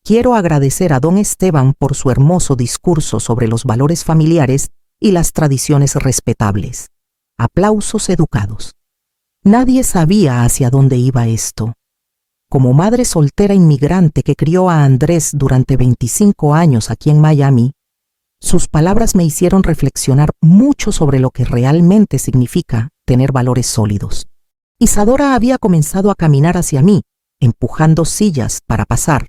Quiero agradecer a don Esteban por su hermoso discurso sobre los valores familiares y las tradiciones respetables. Aplausos educados. Nadie sabía hacia dónde iba esto. Como madre soltera inmigrante que crió a Andrés durante 25 años aquí en Miami, sus palabras me hicieron reflexionar mucho sobre lo que realmente significa tener valores sólidos. Isadora había comenzado a caminar hacia mí, empujando sillas para pasar.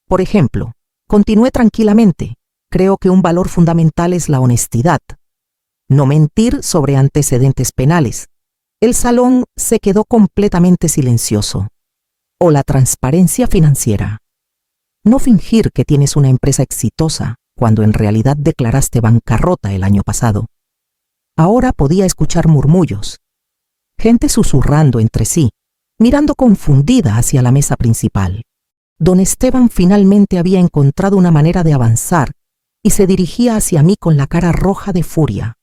Por ejemplo, continué tranquilamente. Creo que un valor fundamental es la honestidad. No mentir sobre antecedentes penales. El salón se quedó completamente silencioso. O la transparencia financiera. No fingir que tienes una empresa exitosa cuando en realidad declaraste bancarrota el año pasado. Ahora podía escuchar murmullos. Gente susurrando entre sí, mirando confundida hacia la mesa principal. Don Esteban finalmente había encontrado una manera de avanzar y se dirigía hacia mí con la cara roja de furia.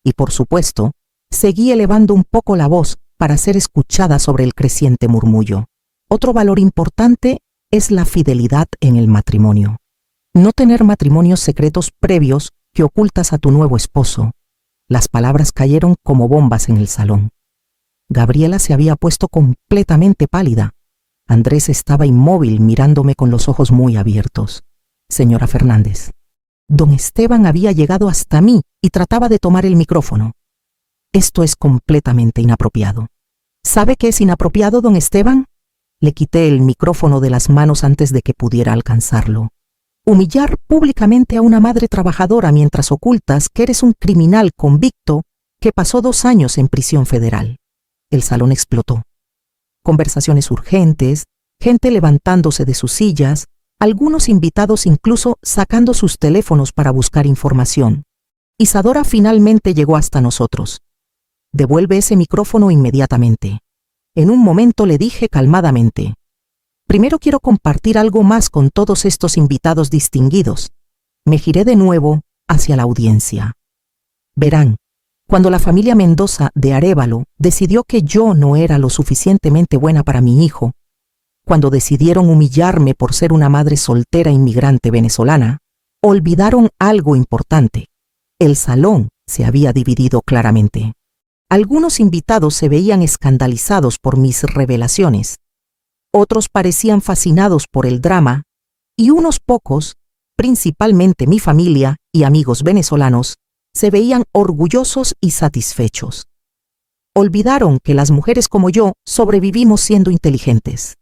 Y por supuesto, seguí elevando un poco la voz para ser escuchada sobre el creciente murmullo. Otro valor importante es la fidelidad en el matrimonio. No tener matrimonios secretos previos que ocultas a tu nuevo esposo. Las palabras cayeron como bombas en el salón. Gabriela se había puesto completamente pálida. Andrés estaba inmóvil mirándome con los ojos muy abiertos. Señora Fernández. Don Esteban había llegado hasta mí y trataba de tomar el micrófono. Esto es completamente inapropiado. ¿Sabe qué es inapropiado, don Esteban? Le quité el micrófono de las manos antes de que pudiera alcanzarlo. Humillar públicamente a una madre trabajadora mientras ocultas que eres un criminal convicto que pasó 2 años en prisión federal. El salón explotó. Conversaciones urgentes, gente levantándose de sus sillas, algunos invitados incluso sacando sus teléfonos para buscar información. Isadora finalmente llegó hasta nosotros. Devuelve ese micrófono inmediatamente. En un momento le dije calmadamente: primero quiero compartir algo más con todos estos invitados distinguidos. Me giré de nuevo hacia la audiencia. Verán, cuando la familia Mendoza de Arévalo decidió que yo no era lo suficientemente buena para mi hijo, cuando decidieron humillarme por ser una madre soltera inmigrante venezolana, olvidaron algo importante. El salón se había dividido claramente. Algunos invitados se veían escandalizados por mis revelaciones. Otros parecían fascinados por el drama, y unos pocos, principalmente mi familia y amigos venezolanos, se veían orgullosos y satisfechos. Olvidaron que las mujeres como yo sobrevivimos siendo inteligentes.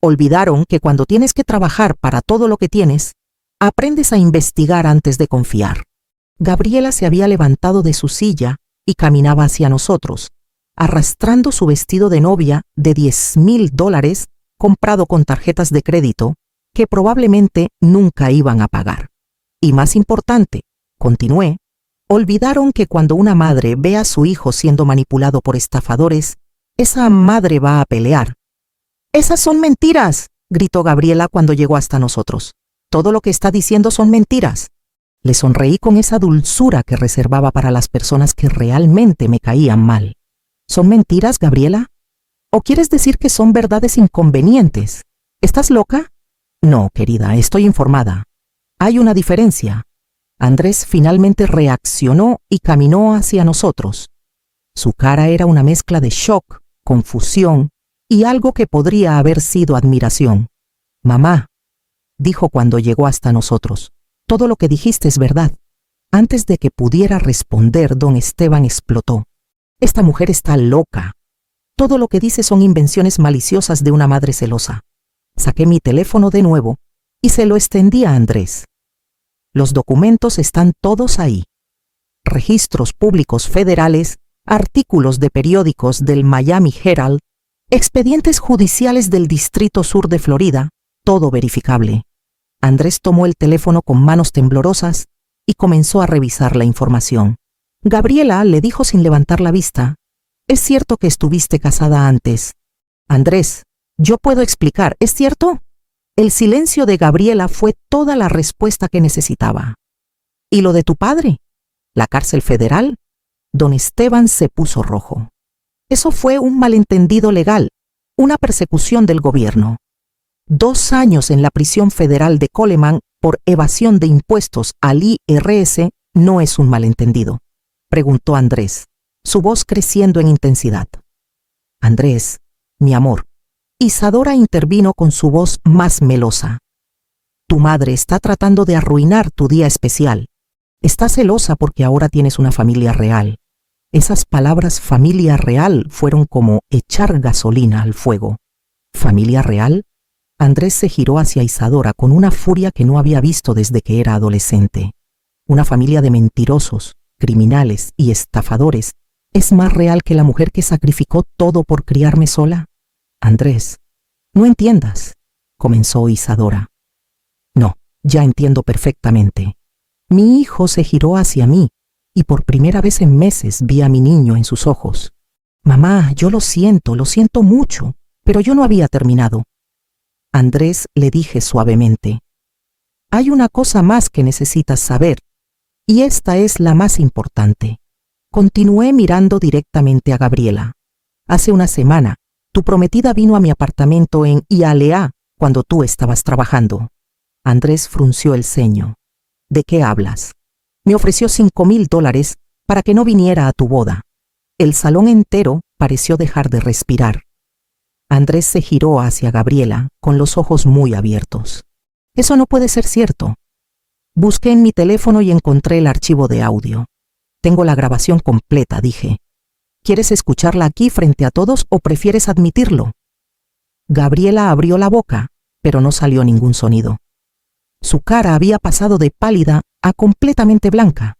Olvidaron que cuando tienes que trabajar para todo lo que tienes, aprendes a investigar antes de confiar. Gabriela se había levantado de su silla y caminaba hacia nosotros, arrastrando su vestido de novia de $10,000 comprado con tarjetas de crédito que probablemente nunca iban a pagar. Y más importante, continué, olvidaron que cuando una madre ve a su hijo siendo manipulado por estafadores, esa madre va a pelear. ¡Esas son mentiras!, gritó Gabriela cuando llegó hasta nosotros. Todo lo que está diciendo son mentiras. Le sonreí con esa dulzura que reservaba para las personas que realmente me caían mal. ¿Son mentiras, Gabriela? ¿O quieres decir que son verdades inconvenientes? ¿Estás loca? No, querida, estoy informada. Hay una diferencia. Andrés finalmente reaccionó y caminó hacia nosotros. Su cara era una mezcla de shock, confusión y algo que podría haber sido admiración. Mamá, dijo cuando llegó hasta nosotros, todo lo que dijiste es verdad. Antes de que pudiera responder, don Esteban explotó. Esta mujer está loca. Todo lo que dice son invenciones maliciosas de una madre celosa. Saqué mi teléfono de nuevo y se lo extendí a Andrés. Los documentos están todos ahí. Registros públicos federales, artículos de periódicos del Miami Herald, expedientes judiciales del Distrito Sur de Florida, todo verificable. Andrés tomó el teléfono con manos temblorosas y comenzó a revisar la información. Gabriela le dijo sin levantar la vista: «Es cierto que estuviste casada antes». «Andrés, yo puedo explicar, ¿es cierto?». El silencio de Gabriela fue toda la respuesta que necesitaba. ¿Y lo de tu padre? ¿La cárcel federal? Don Esteban se puso rojo. Eso fue un malentendido legal, una persecución del gobierno. 2 años en la prisión federal de Coleman por evasión de impuestos al IRS no es un malentendido, preguntó Andrés, su voz creciendo en intensidad. Andrés, mi amor. Isadora intervino con su voz más melosa. Tu madre está tratando de arruinar tu día especial. Está celosa porque ahora tienes una familia real. Esas palabras familia real fueron como echar gasolina al fuego. ¿Familia real? Andrés se giró hacia Isadora con una furia que no había visto desde que era adolescente. Una familia de mentirosos, criminales y estafadores es más real que la mujer que sacrificó todo por criarme sola. Andrés, no entiendas, comenzó Isadora. No, ya entiendo perfectamente. Mi hijo se giró hacia mí y por primera vez en meses vi a mi niño en sus ojos. Mamá, yo lo siento mucho, pero yo no había terminado. Andrés, le dije suavemente, hay una cosa más que necesitas saber, y esta es la más importante. Continué mirando directamente a Gabriela. Hace una semana, tu prometida vino a mi apartamento en Hialeah cuando tú estabas trabajando. Andrés frunció el ceño. ¿De qué hablas? Me ofreció $5,000 para que no viniera a tu boda. El salón entero pareció dejar de respirar. Andrés se giró hacia Gabriela con los ojos muy abiertos. Eso no puede ser cierto. Busqué en mi teléfono y encontré el archivo de audio. Tengo la grabación completa, dije. ¿Quieres escucharla aquí frente a todos o prefieres admitirlo? Gabriela abrió la boca, pero no salió ningún sonido. Su cara había pasado de pálida a completamente blanca.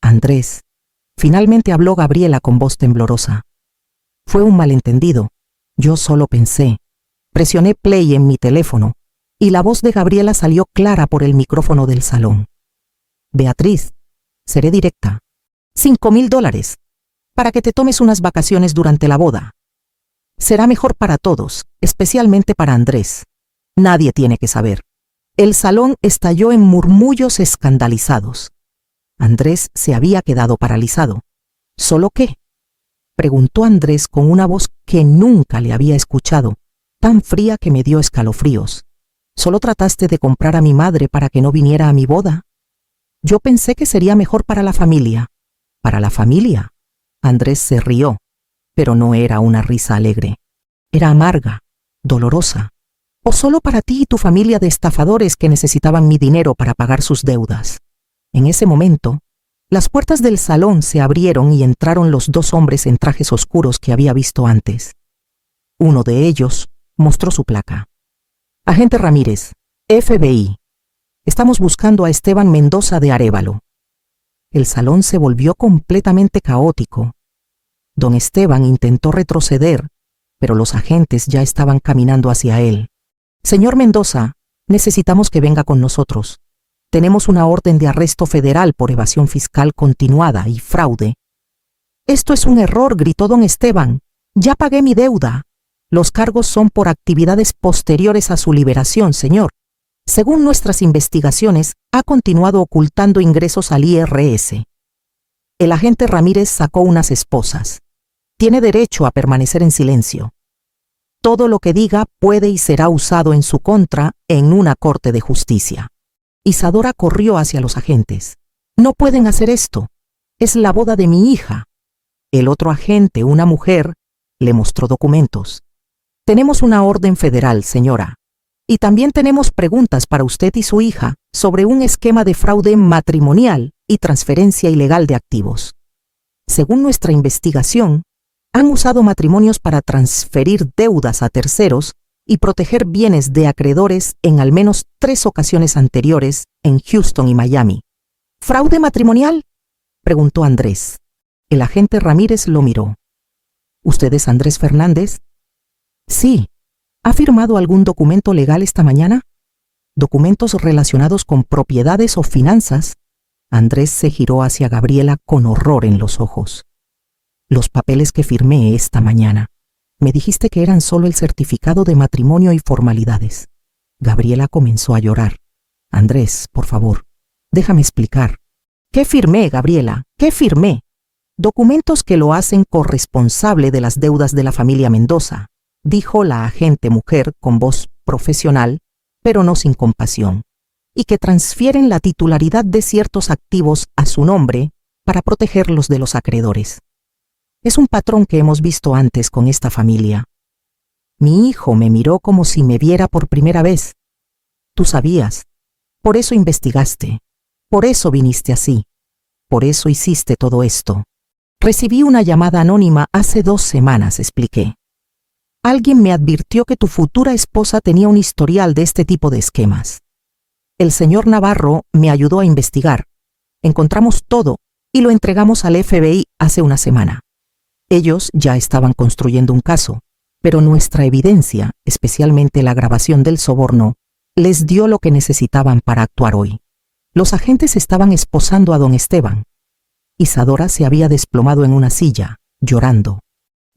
Andrés, finalmente habló Gabriela con voz temblorosa. Fue un malentendido. Yo solo pensé. Presioné play en mi teléfono y la voz de Gabriela salió clara por el micrófono del salón. Beatriz, seré directa. $5,000 para que te tomes unas vacaciones durante la boda. Será mejor para todos, especialmente para Andrés. Nadie tiene que saber. El salón estalló en murmullos escandalizados. Andrés se había quedado paralizado. ¿Solo qué? Preguntó Andrés con una voz que nunca le había escuchado, tan fría que me dio escalofríos. ¿Solo trataste de comprar a mi madre para que no viniera a mi boda? Yo pensé que sería mejor para la familia. ¿Para la familia? Andrés se rió, pero no era una risa alegre. Era amarga, dolorosa. ¿O solo para ti y tu familia de estafadores que necesitaban mi dinero para pagar sus deudas? En ese momento, las puertas del salón se abrieron y entraron los 2 hombres en trajes oscuros que había visto antes. Uno de ellos mostró su placa. Agente Ramírez, FBI. Estamos buscando a Esteban Mendoza de Arévalo. El salón se volvió completamente caótico. Don Esteban intentó retroceder, pero los agentes ya estaban caminando hacia él. Señor Mendoza, necesitamos que venga con nosotros. Tenemos una orden de arresto federal por evasión fiscal continuada y fraude. Esto es un error, gritó don Esteban. Ya pagué mi deuda. Los cargos son por actividades posteriores a su liberación, señor. Según nuestras investigaciones, ha continuado ocultando ingresos al IRS. El agente Ramírez sacó unas esposas. Tiene derecho a permanecer en silencio. Todo lo que diga puede y será usado en su contra en una corte de justicia. Isadora corrió hacia los agentes. No pueden hacer esto. Es la boda de mi hija. El otro agente, una mujer, le mostró documentos. Tenemos una orden federal, señora. Y también tenemos preguntas para usted y su hija sobre un esquema de fraude matrimonial y transferencia ilegal de activos. Según nuestra investigación, han usado matrimonios para transferir deudas a terceros y proteger bienes de acreedores en al menos 3 ocasiones anteriores en Houston y Miami. ¿Fraude matrimonial?, preguntó Andrés. El agente Ramírez lo miró. ¿Usted es Andrés Fernández? Sí. ¿Ha firmado algún documento legal esta mañana? ¿Documentos relacionados con propiedades o finanzas? Andrés se giró hacia Gabriela con horror en los ojos. Los papeles que firmé esta mañana. Me dijiste que eran solo el certificado de matrimonio y formalidades. Gabriela comenzó a llorar. Andrés, por favor, déjame explicar. ¿Qué firmé, Gabriela? ¿Qué firmé? Documentos que lo hacen corresponsable de las deudas de la familia Mendoza, dijo la agente mujer con voz profesional, pero no sin compasión, y que transfieren la titularidad de ciertos activos a su nombre para protegerlos de los acreedores. Es un patrón que hemos visto antes con esta familia. Mi hijo me miró como si me viera por primera vez. Tú sabías. Por eso investigaste. Por eso viniste así. Por eso hiciste todo esto. Recibí una llamada anónima hace 2 semanas, expliqué. Alguien me advirtió que tu futura esposa tenía un historial de este tipo de esquemas. El señor Navarro me ayudó a investigar. Encontramos todo y lo entregamos al FBI hace una semana. Ellos ya estaban construyendo un caso, pero nuestra evidencia, especialmente la grabación del soborno, les dio lo que necesitaban para actuar hoy. Los agentes estaban esposando a don Esteban. Isadora se había desplomado en una silla, llorando.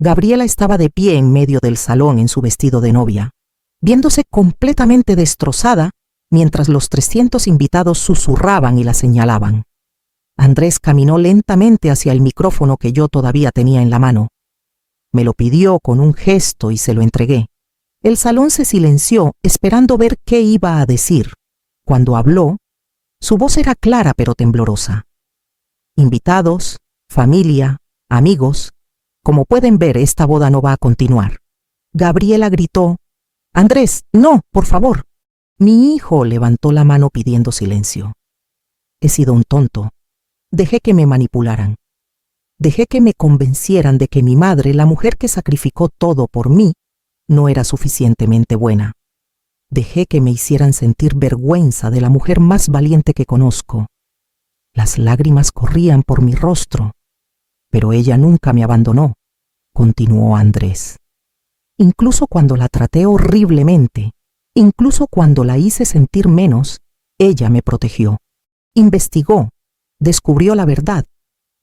Gabriela estaba de pie en medio del salón en su vestido de novia, viéndose completamente destrozada mientras los 300 invitados susurraban y la señalaban. Andrés caminó lentamente hacia el micrófono que yo todavía tenía en la mano. Me lo pidió con un gesto y se lo entregué. El salón se silenció esperando ver qué iba a decir. Cuando habló, su voz era clara pero temblorosa. Invitados, familia, amigos, como pueden ver, esta boda no va a continuar. Gabriela gritó, Andrés, no, por favor. Mi hijo levantó la mano pidiendo silencio. He sido un tonto. Dejé que me manipularan. Dejé que me convencieran de que mi madre, la mujer que sacrificó todo por mí, no era suficientemente buena. Dejé que me hicieran sentir vergüenza de la mujer más valiente que conozco. Las lágrimas corrían por mi rostro, pero ella nunca me abandonó, continuó Andrés. Incluso cuando la traté horriblemente, incluso cuando la hice sentir menos, ella me protegió. Investigó, descubrió la verdad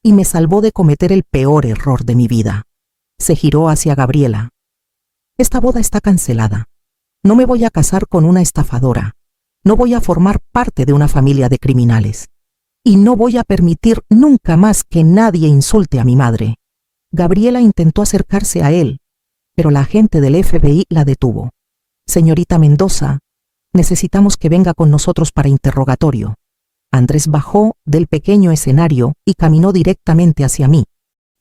y me salvó de cometer el peor error de mi vida. Se giró hacia Gabriela. Esta boda está cancelada. No me voy a casar con una estafadora. No voy a formar parte de una familia de criminales. Y no voy a permitir nunca más que nadie insulte a mi madre. Gabriela intentó acercarse a él, pero la agente del FBI la detuvo. Señorita Mendoza, necesitamos que venga con nosotros para interrogatorio. Andrés bajó del pequeño escenario y caminó directamente hacia mí.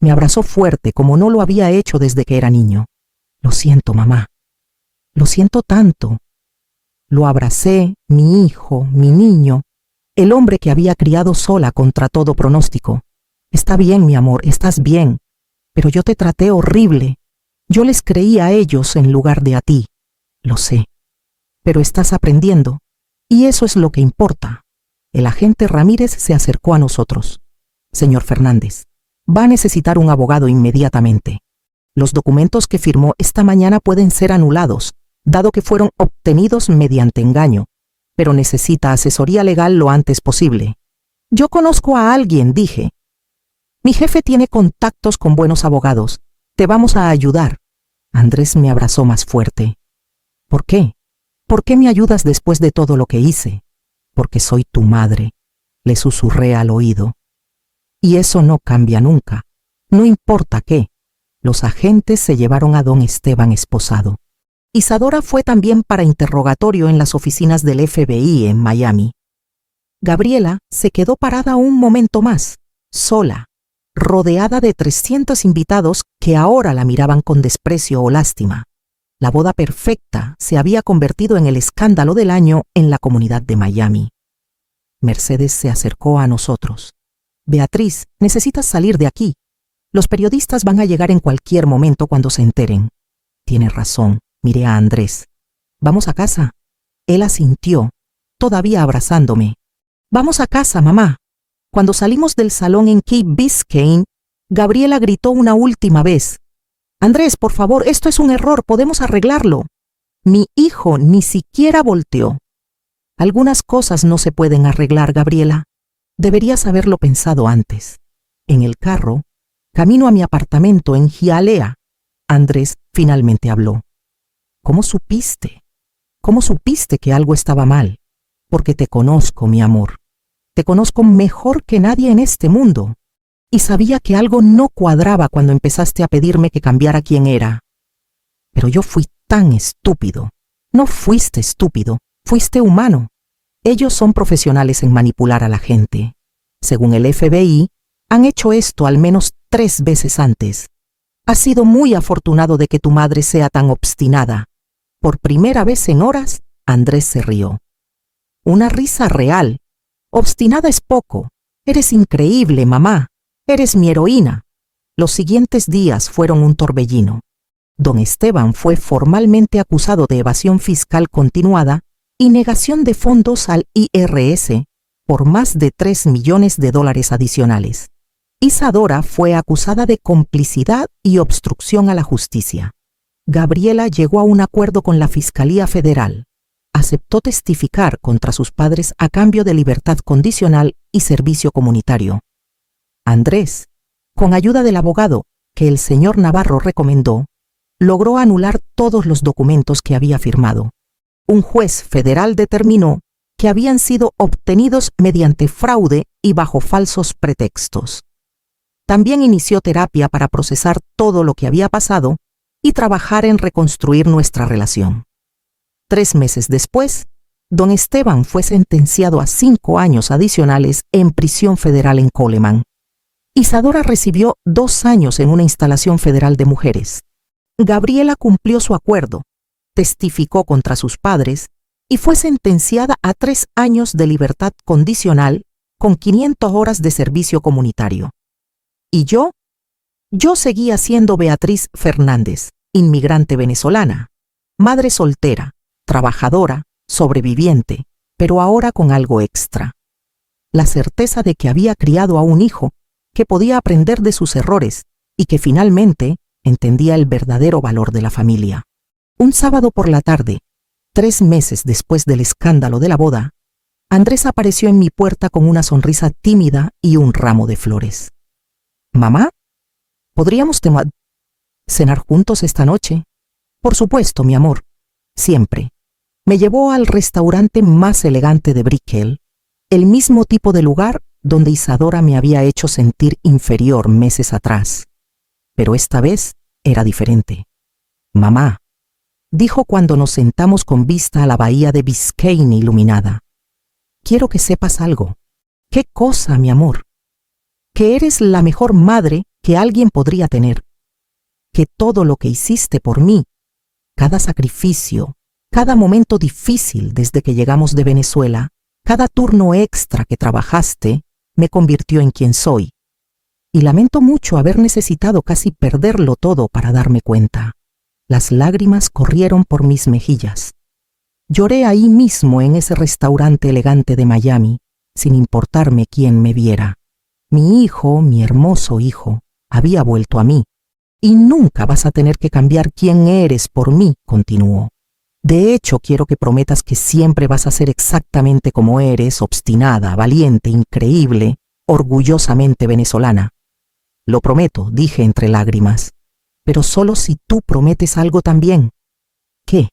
Me abrazó fuerte como no lo había hecho desde que era niño. Lo siento, mamá. Lo siento tanto. Lo abracé, mi hijo, mi niño, el hombre que había criado sola contra todo pronóstico. Está bien, mi amor, estás bien, pero yo te traté horrible. Yo les creí a ellos en lugar de a ti. Lo sé, pero estás aprendiendo, y eso es lo que importa. El agente Ramírez se acercó a nosotros. Señor Fernández, va a necesitar un abogado inmediatamente. Los documentos que firmó esta mañana pueden ser anulados, dado que fueron obtenidos mediante engaño, pero necesita asesoría legal lo antes posible. Yo conozco a alguien, dije. Mi jefe tiene contactos con buenos abogados. Te vamos a ayudar. Andrés me abrazó más fuerte. ¿Por qué? ¿Por qué me ayudas después de todo lo que hice? Porque soy tu madre, le susurré al oído. Y eso no cambia nunca. No importa qué. Los agentes se llevaron a don Esteban esposado. Isadora fue también para interrogatorio en las oficinas del FBI en Miami. Gabriela se quedó parada un momento más, sola, rodeada de 300 invitados que ahora la miraban con desprecio o lástima. La boda perfecta se había convertido en el escándalo del año en la comunidad de Miami. Mercedes se acercó a nosotros. Beatriz, necesitas salir de aquí. Los periodistas van a llegar en cualquier momento cuando se enteren. Tienes razón, miré a Andrés. ¿Vamos a casa? Él asintió, todavía abrazándome. Vamos a casa, mamá. Cuando salimos del salón en Key Biscayne, Gabriela gritó una última vez. Andrés, por favor, esto es un error, podemos arreglarlo. Mi hijo ni siquiera volteó. Algunas cosas no se pueden arreglar, Gabriela. Deberías haberlo pensado antes. En el carro, camino a mi apartamento en Hialeah, Andrés finalmente habló. ¿Cómo supiste? ¿Cómo supiste que algo estaba mal? Porque te conozco, mi amor. Te conozco mejor que nadie en este mundo. Y sabía que algo no cuadraba cuando empezaste a pedirme que cambiara quién era. Pero yo fui tan estúpido. No fuiste estúpido, fuiste humano. Ellos son profesionales en manipular a la gente. Según el FBI, han hecho esto al menos 3 veces antes. Has sido muy afortunado de que tu madre sea tan obstinada. Por primera vez en horas, Andrés se rió. Una risa real. Obstinada es poco. Eres increíble, mamá. Eres mi heroína. Los siguientes días fueron un torbellino. Don Esteban fue formalmente acusado de evasión fiscal continuada y negación de fondos al IRS por más de $3 millones adicionales. Isadora fue acusada de complicidad y obstrucción a la justicia. Gabriela llegó a un acuerdo con la Fiscalía Federal. Aceptó testificar contra sus padres a cambio de libertad condicional y servicio comunitario. Andrés, con ayuda del abogado que el señor Navarro recomendó, logró anular todos los documentos que había firmado. Un juez federal determinó que habían sido obtenidos mediante fraude y bajo falsos pretextos. También inició terapia para procesar todo lo que había pasado y trabajar en reconstruir nuestra relación. 3 meses después, don Esteban fue sentenciado a 5 años adicionales en prisión federal en Coleman. Isadora recibió 2 años en una instalación federal de mujeres. Gabriela cumplió su acuerdo, testificó contra sus padres y fue sentenciada a 3 años de libertad condicional con 500 horas de servicio comunitario. ¿Y yo? Yo seguía siendo Beatriz Fernández, inmigrante venezolana, madre soltera, trabajadora, sobreviviente, pero ahora con algo extra. La certeza de que había criado a un hijo que podía aprender de sus errores y que finalmente entendía el verdadero valor de la familia. Un sábado por la tarde, 3 meses después del escándalo de la boda, Andrés apareció en mi puerta con una sonrisa tímida y un ramo de flores. «Mamá, ¿podríamos cenar juntos esta noche?» «Por supuesto, mi amor, siempre». Me llevó al restaurante más elegante de Brickell, el mismo tipo de lugar donde Isadora me había hecho sentir inferior meses atrás. Pero esta vez era diferente. «Mamá», dijo cuando nos sentamos con vista a la bahía de Biscayne iluminada, «quiero que sepas algo». «¿Qué cosa, mi amor?» «Que eres la mejor madre que alguien podría tener. Que todo lo que hiciste por mí, cada sacrificio, cada momento difícil desde que llegamos de Venezuela, cada turno extra que trabajaste, me convirtió en quien soy. Y lamento mucho haber necesitado casi perderlo todo para darme cuenta». Las lágrimas corrieron por mis mejillas. Lloré ahí mismo en ese restaurante elegante de Miami, sin importarme quién me viera. Mi hijo, mi hermoso hijo, había vuelto a mí. «Y nunca vas a tener que cambiar quién eres por mí», continuó. «De hecho, quiero que prometas que siempre vas a ser exactamente como eres, obstinada, valiente, increíble, orgullosamente venezolana». «Lo prometo», dije entre lágrimas. «Pero solo si tú prometes algo también». «¿Qué?»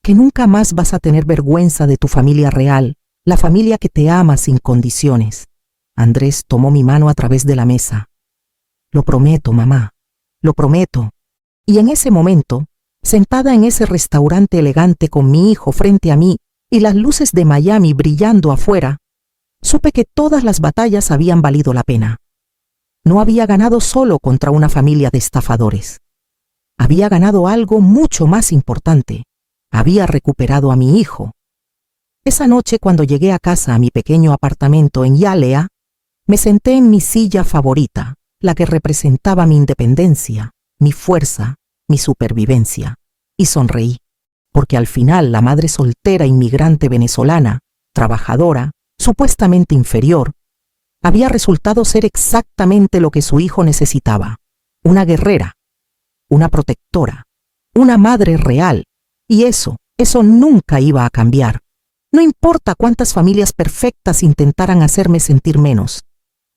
«Que nunca más vas a tener vergüenza de tu familia real, la familia que te ama sin condiciones». Andrés tomó mi mano a través de la mesa. «Lo prometo, mamá, lo prometo». Y en ese momento, sentada en ese restaurante elegante con mi hijo frente a mí y las luces de Miami brillando afuera, supe que todas las batallas habían valido la pena. No había ganado solo contra una familia de estafadores. Había ganado algo mucho más importante. Había recuperado a mi hijo. Esa noche, cuando llegué a casa a mi pequeño apartamento en Hialeah, me senté en mi silla favorita, la que representaba mi independencia, mi fuerza, mi supervivencia, y sonreí, porque al final la madre soltera inmigrante venezolana, trabajadora, supuestamente inferior, había resultado ser exactamente lo que su hijo necesitaba: una guerrera, una protectora, una madre real, y eso nunca iba a cambiar. No importa cuántas familias perfectas intentaran hacerme sentir menos,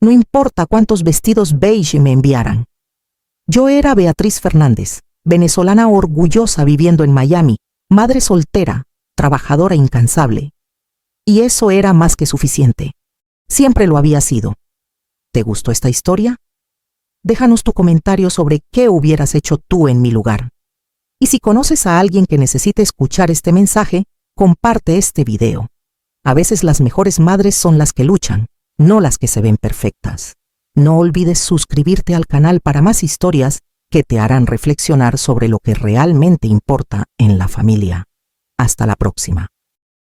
no importa cuántos vestidos beige me enviaran. Yo era Beatriz Fernández, venezolana orgullosa viviendo en Miami, madre soltera, trabajadora incansable. Y eso era más que suficiente. Siempre lo había sido. ¿Te gustó esta historia? Déjanos tu comentario sobre qué hubieras hecho tú en mi lugar. Y si conoces a alguien que necesite escuchar este mensaje, comparte este video. A veces las mejores madres son las que luchan, no las que se ven perfectas. No olvides suscribirte al canal para más historias que te harán reflexionar sobre lo que realmente importa en la familia. Hasta la próxima.